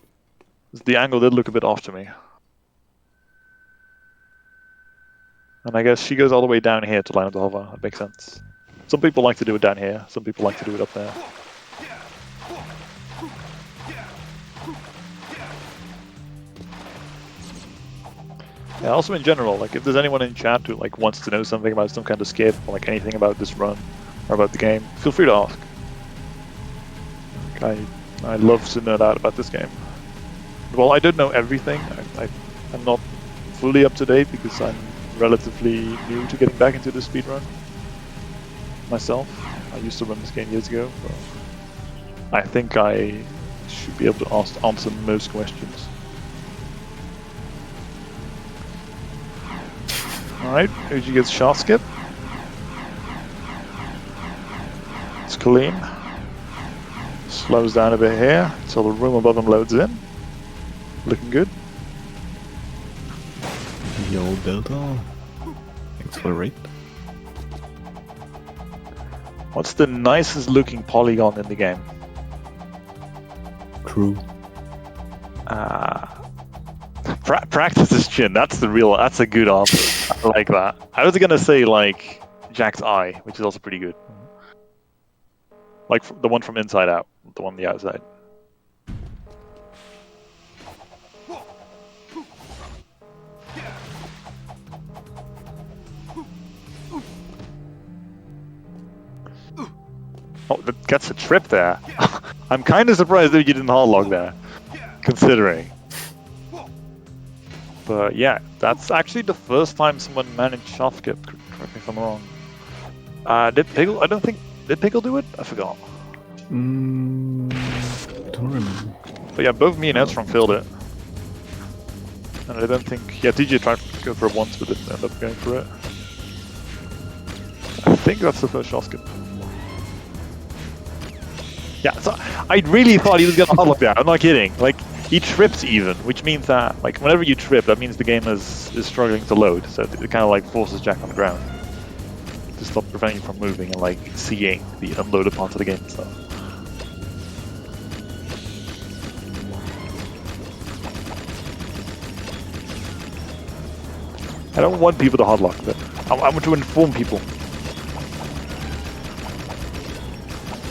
The angle did look a bit off to me. And I guess she goes all the way down here to line up the hover. That makes sense. Some people like to do it down here. Some people like to do it up there. Yeah, also in general, like if there's anyone in chat who like wants to know something about some kind of skip or like anything about this run or about the game, feel free to ask. Like, I love to know that about this game. Well, I don't know everything. I'm not fully up to date because I'm relatively new to getting back into the speedrun myself. I used to run this game years ago, but I think I should be able to answer most questions. Alright, Ouiji gets shot skip. It's clean. Slows down a bit here until the room above him loads in. Looking good. Yo, Delta. Accelerate. What's the nicest looking polygon in the game? Crew. Practice this chin. That's a good answer. I like that. I was gonna say like Jack's eye, which is also pretty good. Like the one from Inside Out, the one on the outside. Oh, that gets a trip there. I'm kind of surprised that you didn't hard log there, considering. But yeah, that's actually the first time someone managed soft skip. Correct me if I'm wrong. Did Pickle? I don't think did Pickle do it? I forgot. Don't remember. But yeah, both me and Edstrong failed it. And I don't think... Yeah, TJ tried to go for it once, but didn't end up going for it. I think that's the first shot skip. Yeah, so I really thought he was gonna hardlock there, I'm not kidding. Like, he trips even, which means that, like, whenever you trip, that means the game is struggling to load, so it kind of, like, forces Jack on the ground. To stop preventing you from moving and, like, seeing the unloaded parts of the game and stuff. I don't want people to hardlock, but I want to inform people.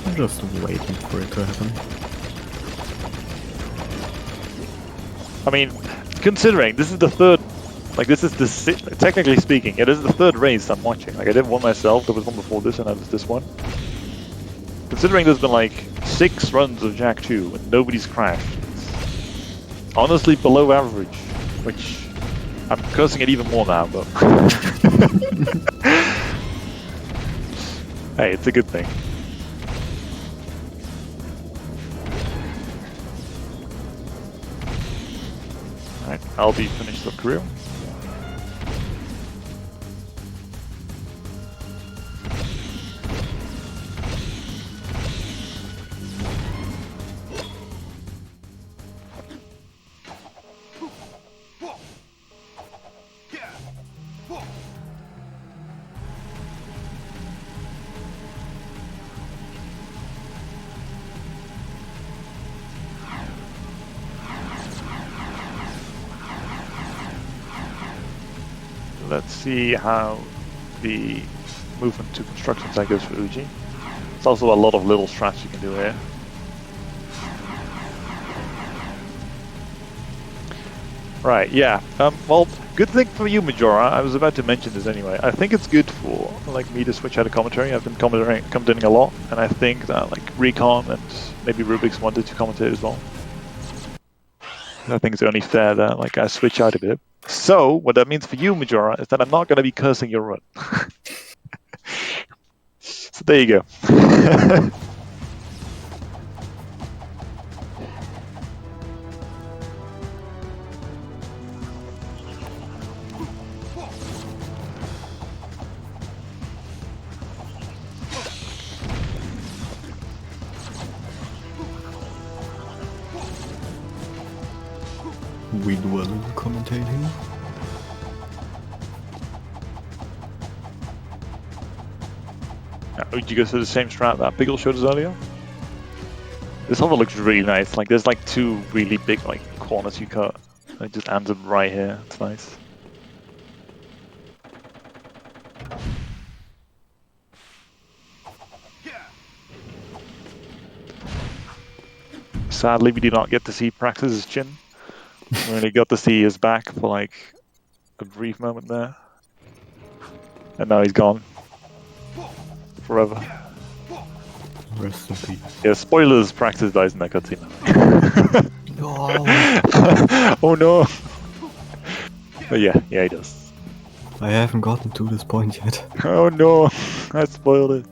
I'm just waiting for it to happen. I mean, considering this is the third, like this is the technically speaking, it is the third race I'm watching. Like I did one myself, there was one before this, and that was this one. Considering there's been like 6 runs of Jack 2 and nobody's crashed, it's honestly below average, which I'm cursing it even more now, but hey, it's a good thing. Alright, Albie finished up career. Let's see how the movement to construction site goes for Ouiji. There's also a lot of little strats you can do here. Right, yeah. Well, good thing for you, Majora. I was about to mention this anyway. I think it's good for like me to switch out of commentary. I've been commentating a lot, and I think that like Recon and maybe Rubik's wanted to commentate as well. I think it's only fair that like I switch out a bit. So, what that means for you, Majora, is that I'm not going to be cursing your run. So there you go. We dwell commentating. Ouiji goes for the same strat that Pickle showed us earlier. This hover looks really nice. Like there's like 2 really big like corners you cut. And it just ends up right here. It's nice. Sadly, we did not get to see Praxis' chin. We only got to see his back for like a brief moment there. And now he's gone. Forever. Rest in peace. Yeah, spoilers, Praxis dies in that cutscene. No. Oh no! But yeah, he does. I haven't gotten to this point yet. Oh no! I spoiled it.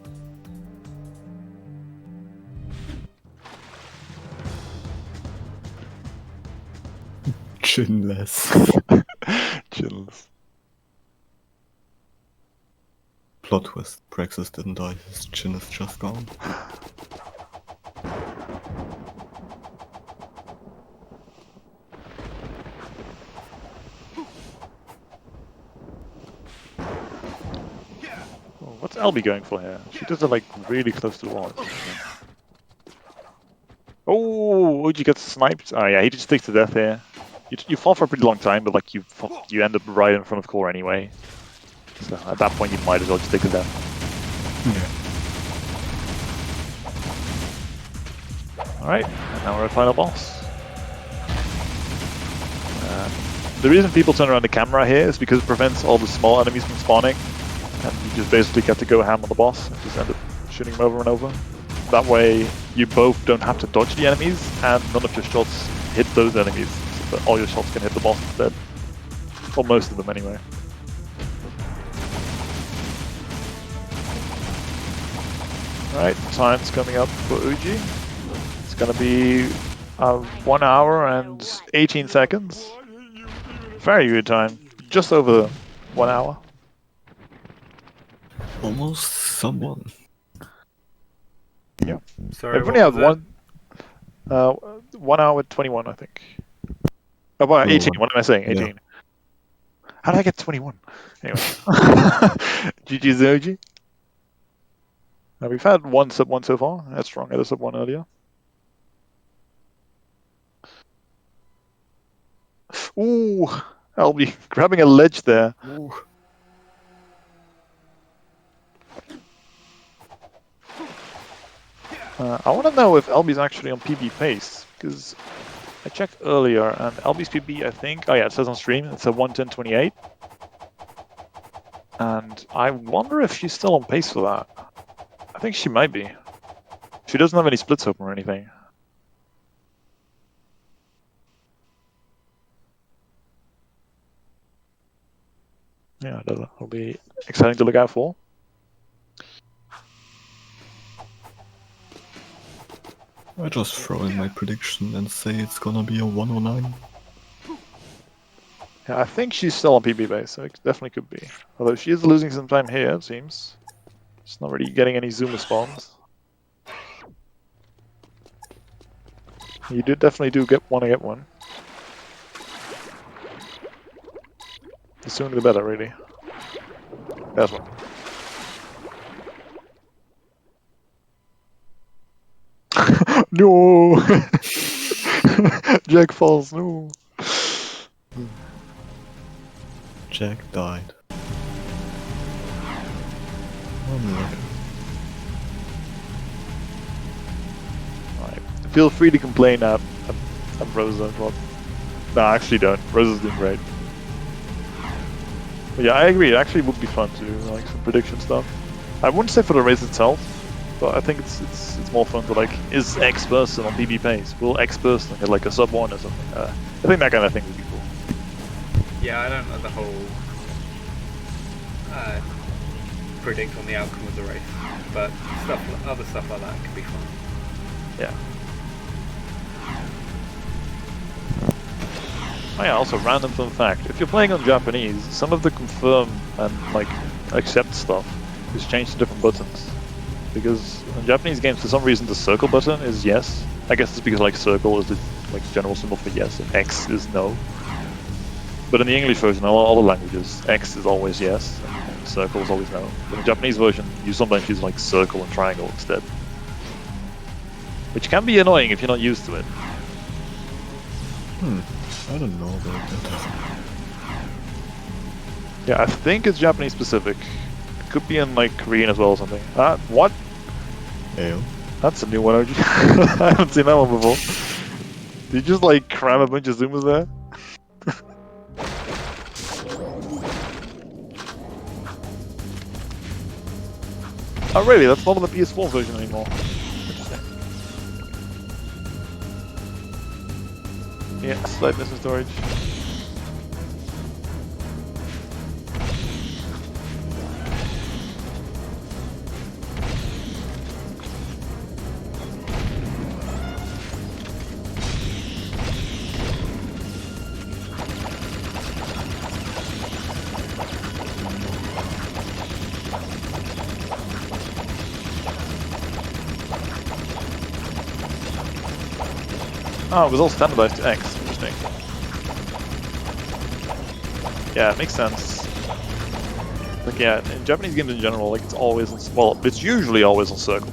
Chinless. Chinless. Plot twist. Praxis didn't die, his chin is just gone. Oh, what's Albie going for here? She does it like really close to the wall. Oh, Ouiji gets sniped. Oh yeah, he just sticks to death here. You fall for a pretty long time, but like you end up right in front of core anyway. So at that point, you might as well just stick to death. Yeah. All right, and now we're at final boss. The reason people turn around the camera here is because it prevents all the small enemies from spawning, and you just basically get to go ham on the boss and just end up shooting him over and over. That way, you both don't have to dodge the enemies, and none of your shots hit those enemies, so that all your shots can hit the boss instead. Well, most of them anyway. Alright, time's coming up for Ouiji. It's gonna be 1 hour and 18 seconds. Very good time. Just over 1 hour. Almost someone. Yeah. Sorry, I've only what had was one. 1 hour 21, I think. Oh, well, 18. What am I saying? 18. Yeah. How did I get 21? Anyway. GG's Ouiji. We've had one sub 1 so far. That's strong. I had a sub 1 earlier. Ooh, Albie grabbing a ledge there. Ooh. I want to know if Albie's actually on PB pace, because I checked earlier and Albie's PB, I think, oh yeah, it says on stream, it's a 1:10:28. And I wonder if she's still on pace for that. I think she might be. She doesn't have any splits open or anything. Yeah, that'll be exciting to look out for. I just throw in my prediction and say it's gonna be a 109. Yeah, I think she's still on PB base, so it definitely could be. Although she is losing some time here, it seems. She's not really getting any zoom spawns. You definitely want to get one. The sooner the better, really. There's one. No! Jack falls, no! Jack died. Unlucky. Alright. Feel free to complain at Rosa, Rob. No, actually don't. Rosa's doing great. But yeah, I agree. It actually would be fun to do like some prediction stuff. I wouldn't say for the race itself, but I think it's more fun to like, is X person on PB pace? Will X person get like a sub 1 or something? I think that kind of thing would be cool. Yeah, I don't know the whole predict on the outcome of the race, but other stuff like that could be fun. Yeah. Oh yeah, also random fun fact. If you're playing on Japanese, some of the confirm and like accept stuff is changed to different buttons. Because in Japanese games, for some reason, the circle button is yes. I guess it's because like circle is the like general symbol for yes, and X is no. But in the English version, all the languages, X is always yes, and circle is always no. But in the Japanese version, you sometimes use like circle and triangle instead. Which can be annoying if you're not used to it. I don't know about that. Yeah, I think it's Japanese specific. It could be in like Korean as well or something. What? Ew. That's a new one, OG. I haven't seen that one before. Did you just like cram a bunch of zoomers there? Oh really? That's not on the PS4 version anymore. Interesting. Yeah, slight missing storage. Oh, it was all standardized to X. Interesting. Yeah, it makes sense. Like, yeah, in Japanese games in general, like, it's always on... Well, it's usually always on circle.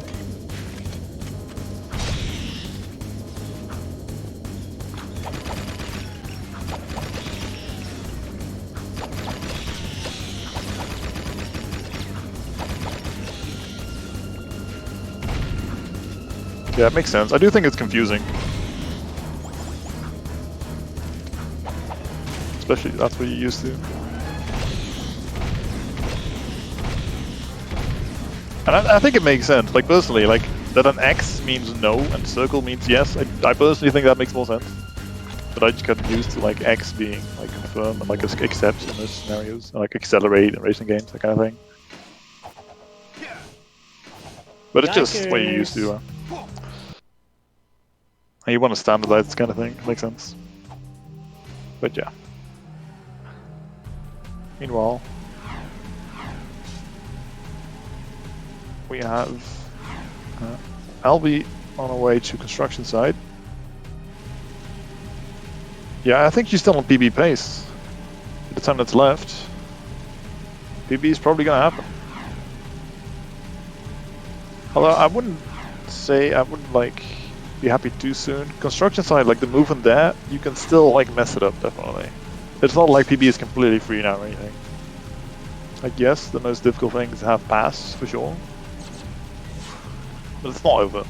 Yeah, it makes sense. I do think it's confusing. Especially, that's what you're used to. And I think it makes sense. Like, personally, like, that an X means no and circle means yes. I personally think that makes more sense. but I just got used to like X being like confirm and like accept in those scenarios, and, like accelerate in racing games, that kind of thing. But it's just what you used to. And you want to standardize this kind of thing, makes sense. But yeah. Meanwhile, we have Albie on our way to construction site. Yeah, I think she's still on PB pace. The time that's left, PB is probably gonna happen. Although I wouldn't like be happy too soon. Construction site, like the movement there, you can still like mess it up definitely. It's not like PB is completely free now or anything. Like yes, the most difficult things have passed for sure, but it's not over.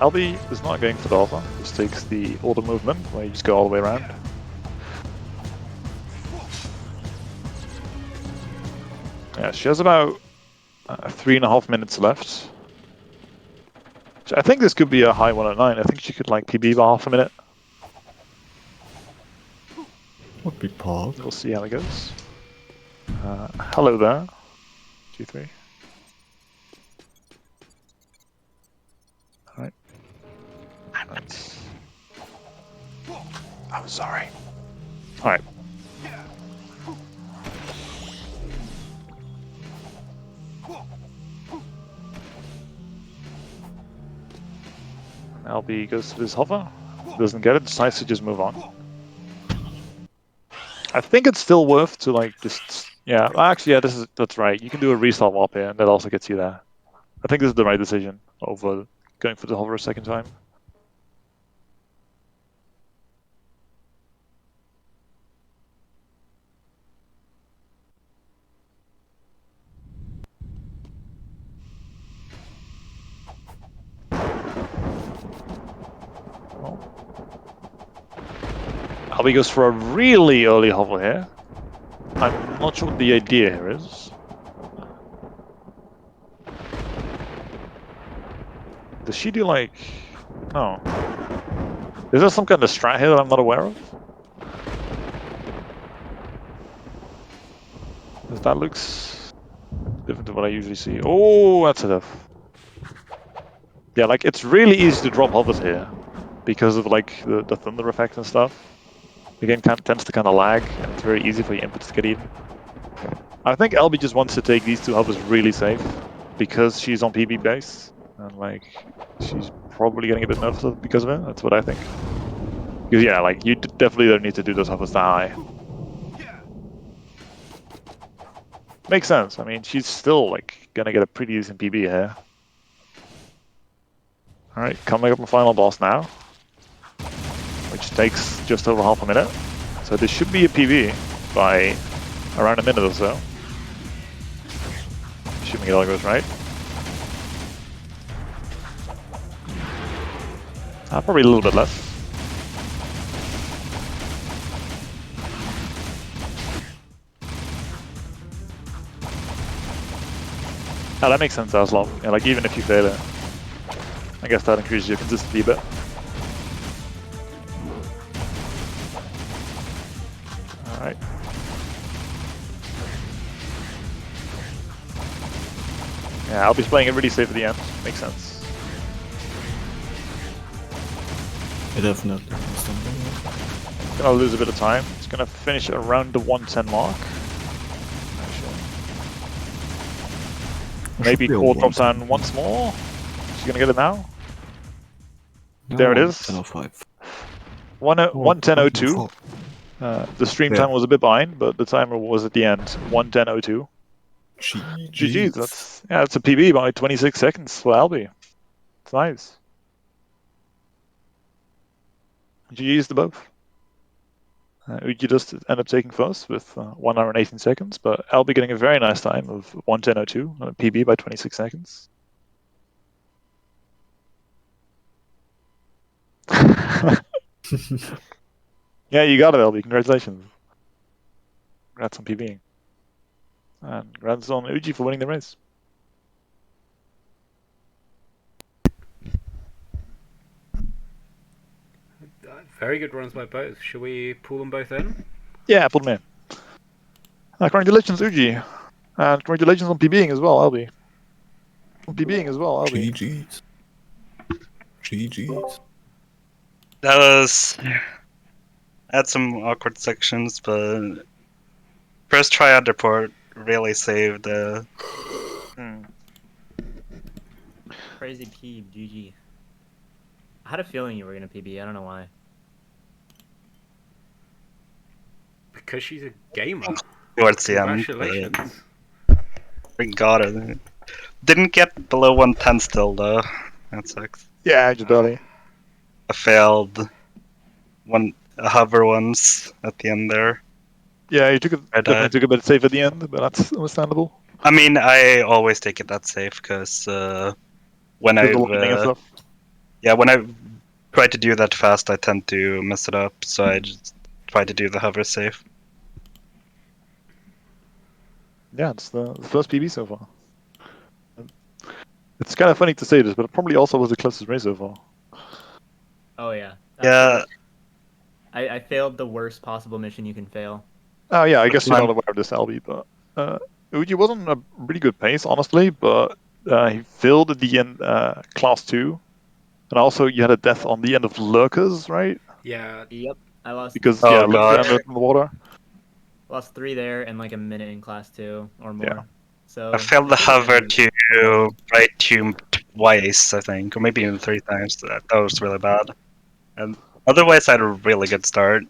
Albie is not going for the hover, just takes the order movement where you just go all the way around. Yeah, she has about 3.5 minutes left. I think this could be a high 109. I think she could like PB by half a minute. Would be Paul. We'll see how it goes. Hello there. G3. Alright. I'm sorry. Alright. Albie goes to this hover, doesn't get it, decides to just move on. I think it's still worth to like just, yeah, actually, yeah, that's right. You can do a restart warp here, and that also gets you there. I think this is the right decision over going for the hover a second time. Albie goes for a really early hover here. I'm not sure what the idea here is. Does she do like... No. Is there some kind of strat here that I'm not aware of? Because that looks different to what I usually see. Oh, that's enough. Yeah, like it's really easy to drop hovers here because of like the thunder effect and stuff. The game tends to kind of lag, and it's very easy for your inputs to get even. I think Albie just wants to take these two hovers really safe because she's on PB base, and like she's probably getting a bit nervous because of it. That's what I think. Because yeah, like you definitely don't need to do those hovers that high. Makes sense. I mean, she's still like gonna get a pretty decent PB here. All right, coming up on final boss now, which takes just over half a minute. So this should be a PB by around a minute or so. Assuming it all goes right. Probably a little bit less. Oh, that makes sense as long. Yeah, like even if you fail it, I guess that increases your consistency a bit. Alright. Yeah, Albie's playing it really safe at the end. Makes sense. Yeah, definitely. Gonna lose a bit of time. It's gonna finish around the 110 mark. Maybe Core drops down once more. She's gonna get it now. There it is. 10:05. 1:10:02. The stream Yeah. time was a bit behind, but the timer was at the end. 1:10:02. GG's. GG's. That's a PB by 26 seconds for Albie. It's nice. GG's to both. Ouiji just ended up taking first with 1 hour and 18 seconds, but Albie getting a very nice time of 1:10:02, a PB by 26 seconds. Yeah, you got it, Albie. Congratulations. Congrats on PBing. And congrats on Ouiji for winning the race. Very good runs by both. Shall we pull them both in? Yeah, put them in. Congratulations, Ouiji. And congratulations on PBing as well, Albie. On PBing as well, Albie. GG's. GG's. That was... I had some awkward sections, but... First try out report really saved Crazy Keeb, GG. I had a feeling you were gonna PB, I don't know why. Because she's a gamer. towards the end. Congratulations. We got it. Didn't get below 110 still, though. That sucks. Yeah, just barely. I failed a hover once at the end there. Yeah, you definitely took a bit safe at the end, but that's understandable. I mean, I always take it that safe because when I try to do that fast, I tend to mess it up. So I just try to do the hover safe. Yeah, it's the first PB so far. It's kind of funny to say this, but it probably also was the closest race so far. Oh yeah. Yeah. I failed the worst possible mission you can fail. Oh yeah, I guess you're not aware of this, Albie, but Ouiji wasn't a really good pace, honestly, but he failed at the end, class 2, and also you had a death on the end of Lurkers, right? Yeah. Yep. I lost. Because Oh, Lurkers ended up in the water. Lost 3 there and like a minute in class 2 or more. Yeah. So I failed the hover to right tune twice, I think, or maybe even 3 times. That was really bad. And otherwise, I had a really good start.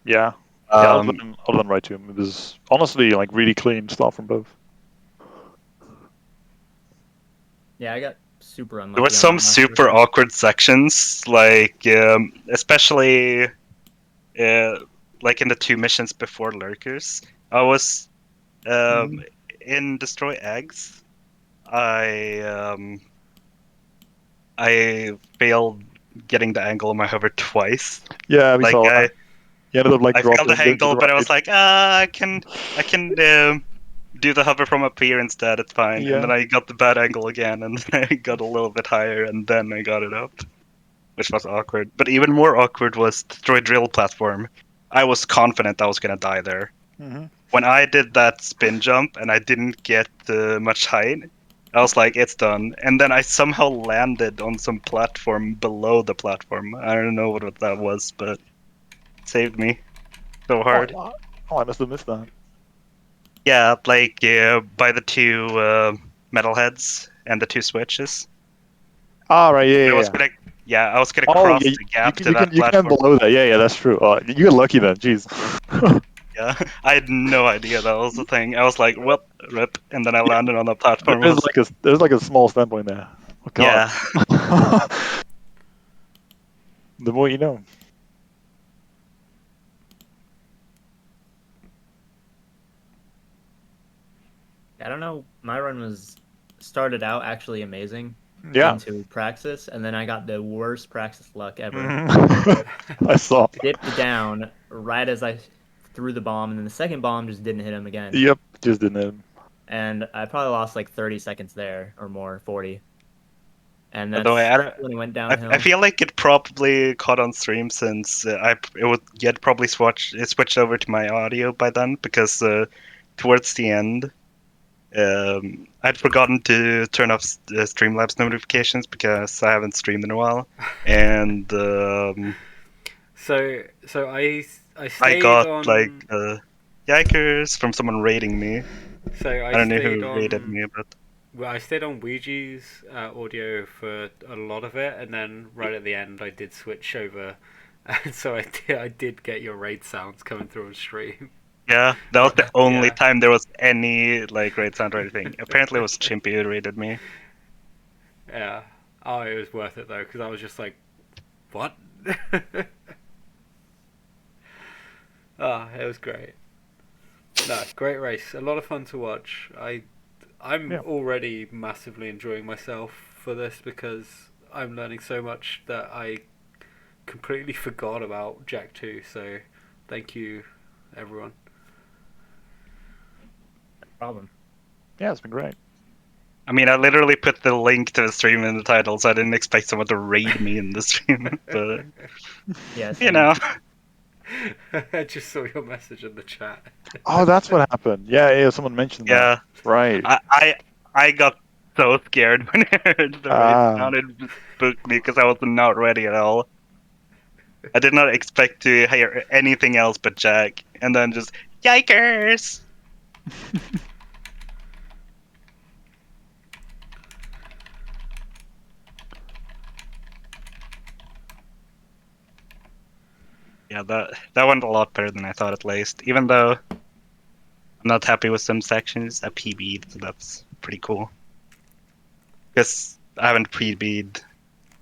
Yeah. Other than right to him, it was honestly like really clean start from both. Yeah, I got super unlucky. There were some super awkward sections, like especially like in the 2 missions before Lurkers. I was in Destroy Eggs. I failed getting the angle of my hover twice. Yeah, we saw that. You ended up like I failed the angle, but I was like, I can do the hover from up here instead. It's fine. Yeah. And then I got the bad angle again, and then I got a little bit higher, and then I got it up, which was awkward. But even more awkward was Destroy Drill platform. I was confident I was gonna die there. Mm-hmm. When I did that spin jump and I didn't get much height, I was like, it's done. And then I somehow landed on some platform below the platform. I don't know what that was, but it saved me so hard. Oh, I must have missed that. Yeah, like by the 2 metalheads and the 2 switches. Ah, right, yeah, I was gonna cross the gap to that you platform. can below that. Yeah, that's true. You got lucky then. Jeez. Yeah, I had no idea that was the thing. I was like, "Whoop, rip," and then I landed on the platform. There's like a small standpoint there. Oh, God. Yeah. The more you know. I don't know. My run started out actually amazing. Yeah. Into Praxis, and then I got the worst Praxis luck ever. I saw. Dipped down right as I threw the bomb, and then the second bomb just didn't hit him again. Yep, just didn't hit him. And I probably lost like 30 seconds there, or more, 40. And that's when it went downhill. I feel like it probably caught on stream since it would get probably switched over to my audio by then, because towards the end, I'd forgotten to turn off Streamlabs notifications because I haven't streamed in a while, and So I got like yikers from someone raiding me. So I don't know who raided me, but well, I stayed on Ouiji's audio for a lot of it, and then right at the end, I did switch over, and so I did get your raid sounds coming through on stream. Yeah, that was the only Yeah. time there was any like raid sound or anything. Apparently, it was Chimpy who raided me. Yeah. Oh, it was worth it though, because I was just like, what? Ah, it was great. No, great race. A lot of fun to watch. I'm Yeah. already massively enjoying myself for this because I'm learning so much that I completely forgot about Jack 2. So, thank you, everyone. No problem. Yeah, it's been great. I mean, I literally put the link to the stream in the title, so I didn't expect someone to raid me in the stream. But Yes. you know, I just saw your message in the chat. Oh, that's what happened. Yeah, someone mentioned yeah, that. Right. I got so scared when I heard the raid sound. It spooked me because I was not ready at all. I did not expect to hear anything else but Jack, and then just yikers! Yeah, that went a lot better than I thought at least. Even though I'm not happy with some sections, I PB'd, so that's pretty cool. Because I haven't PB'd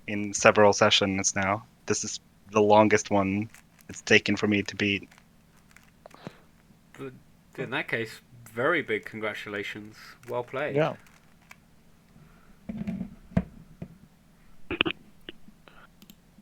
in several sessions now. This is the longest one it's taken for me to beat. But in that case, very big congratulations. Well played. Yeah.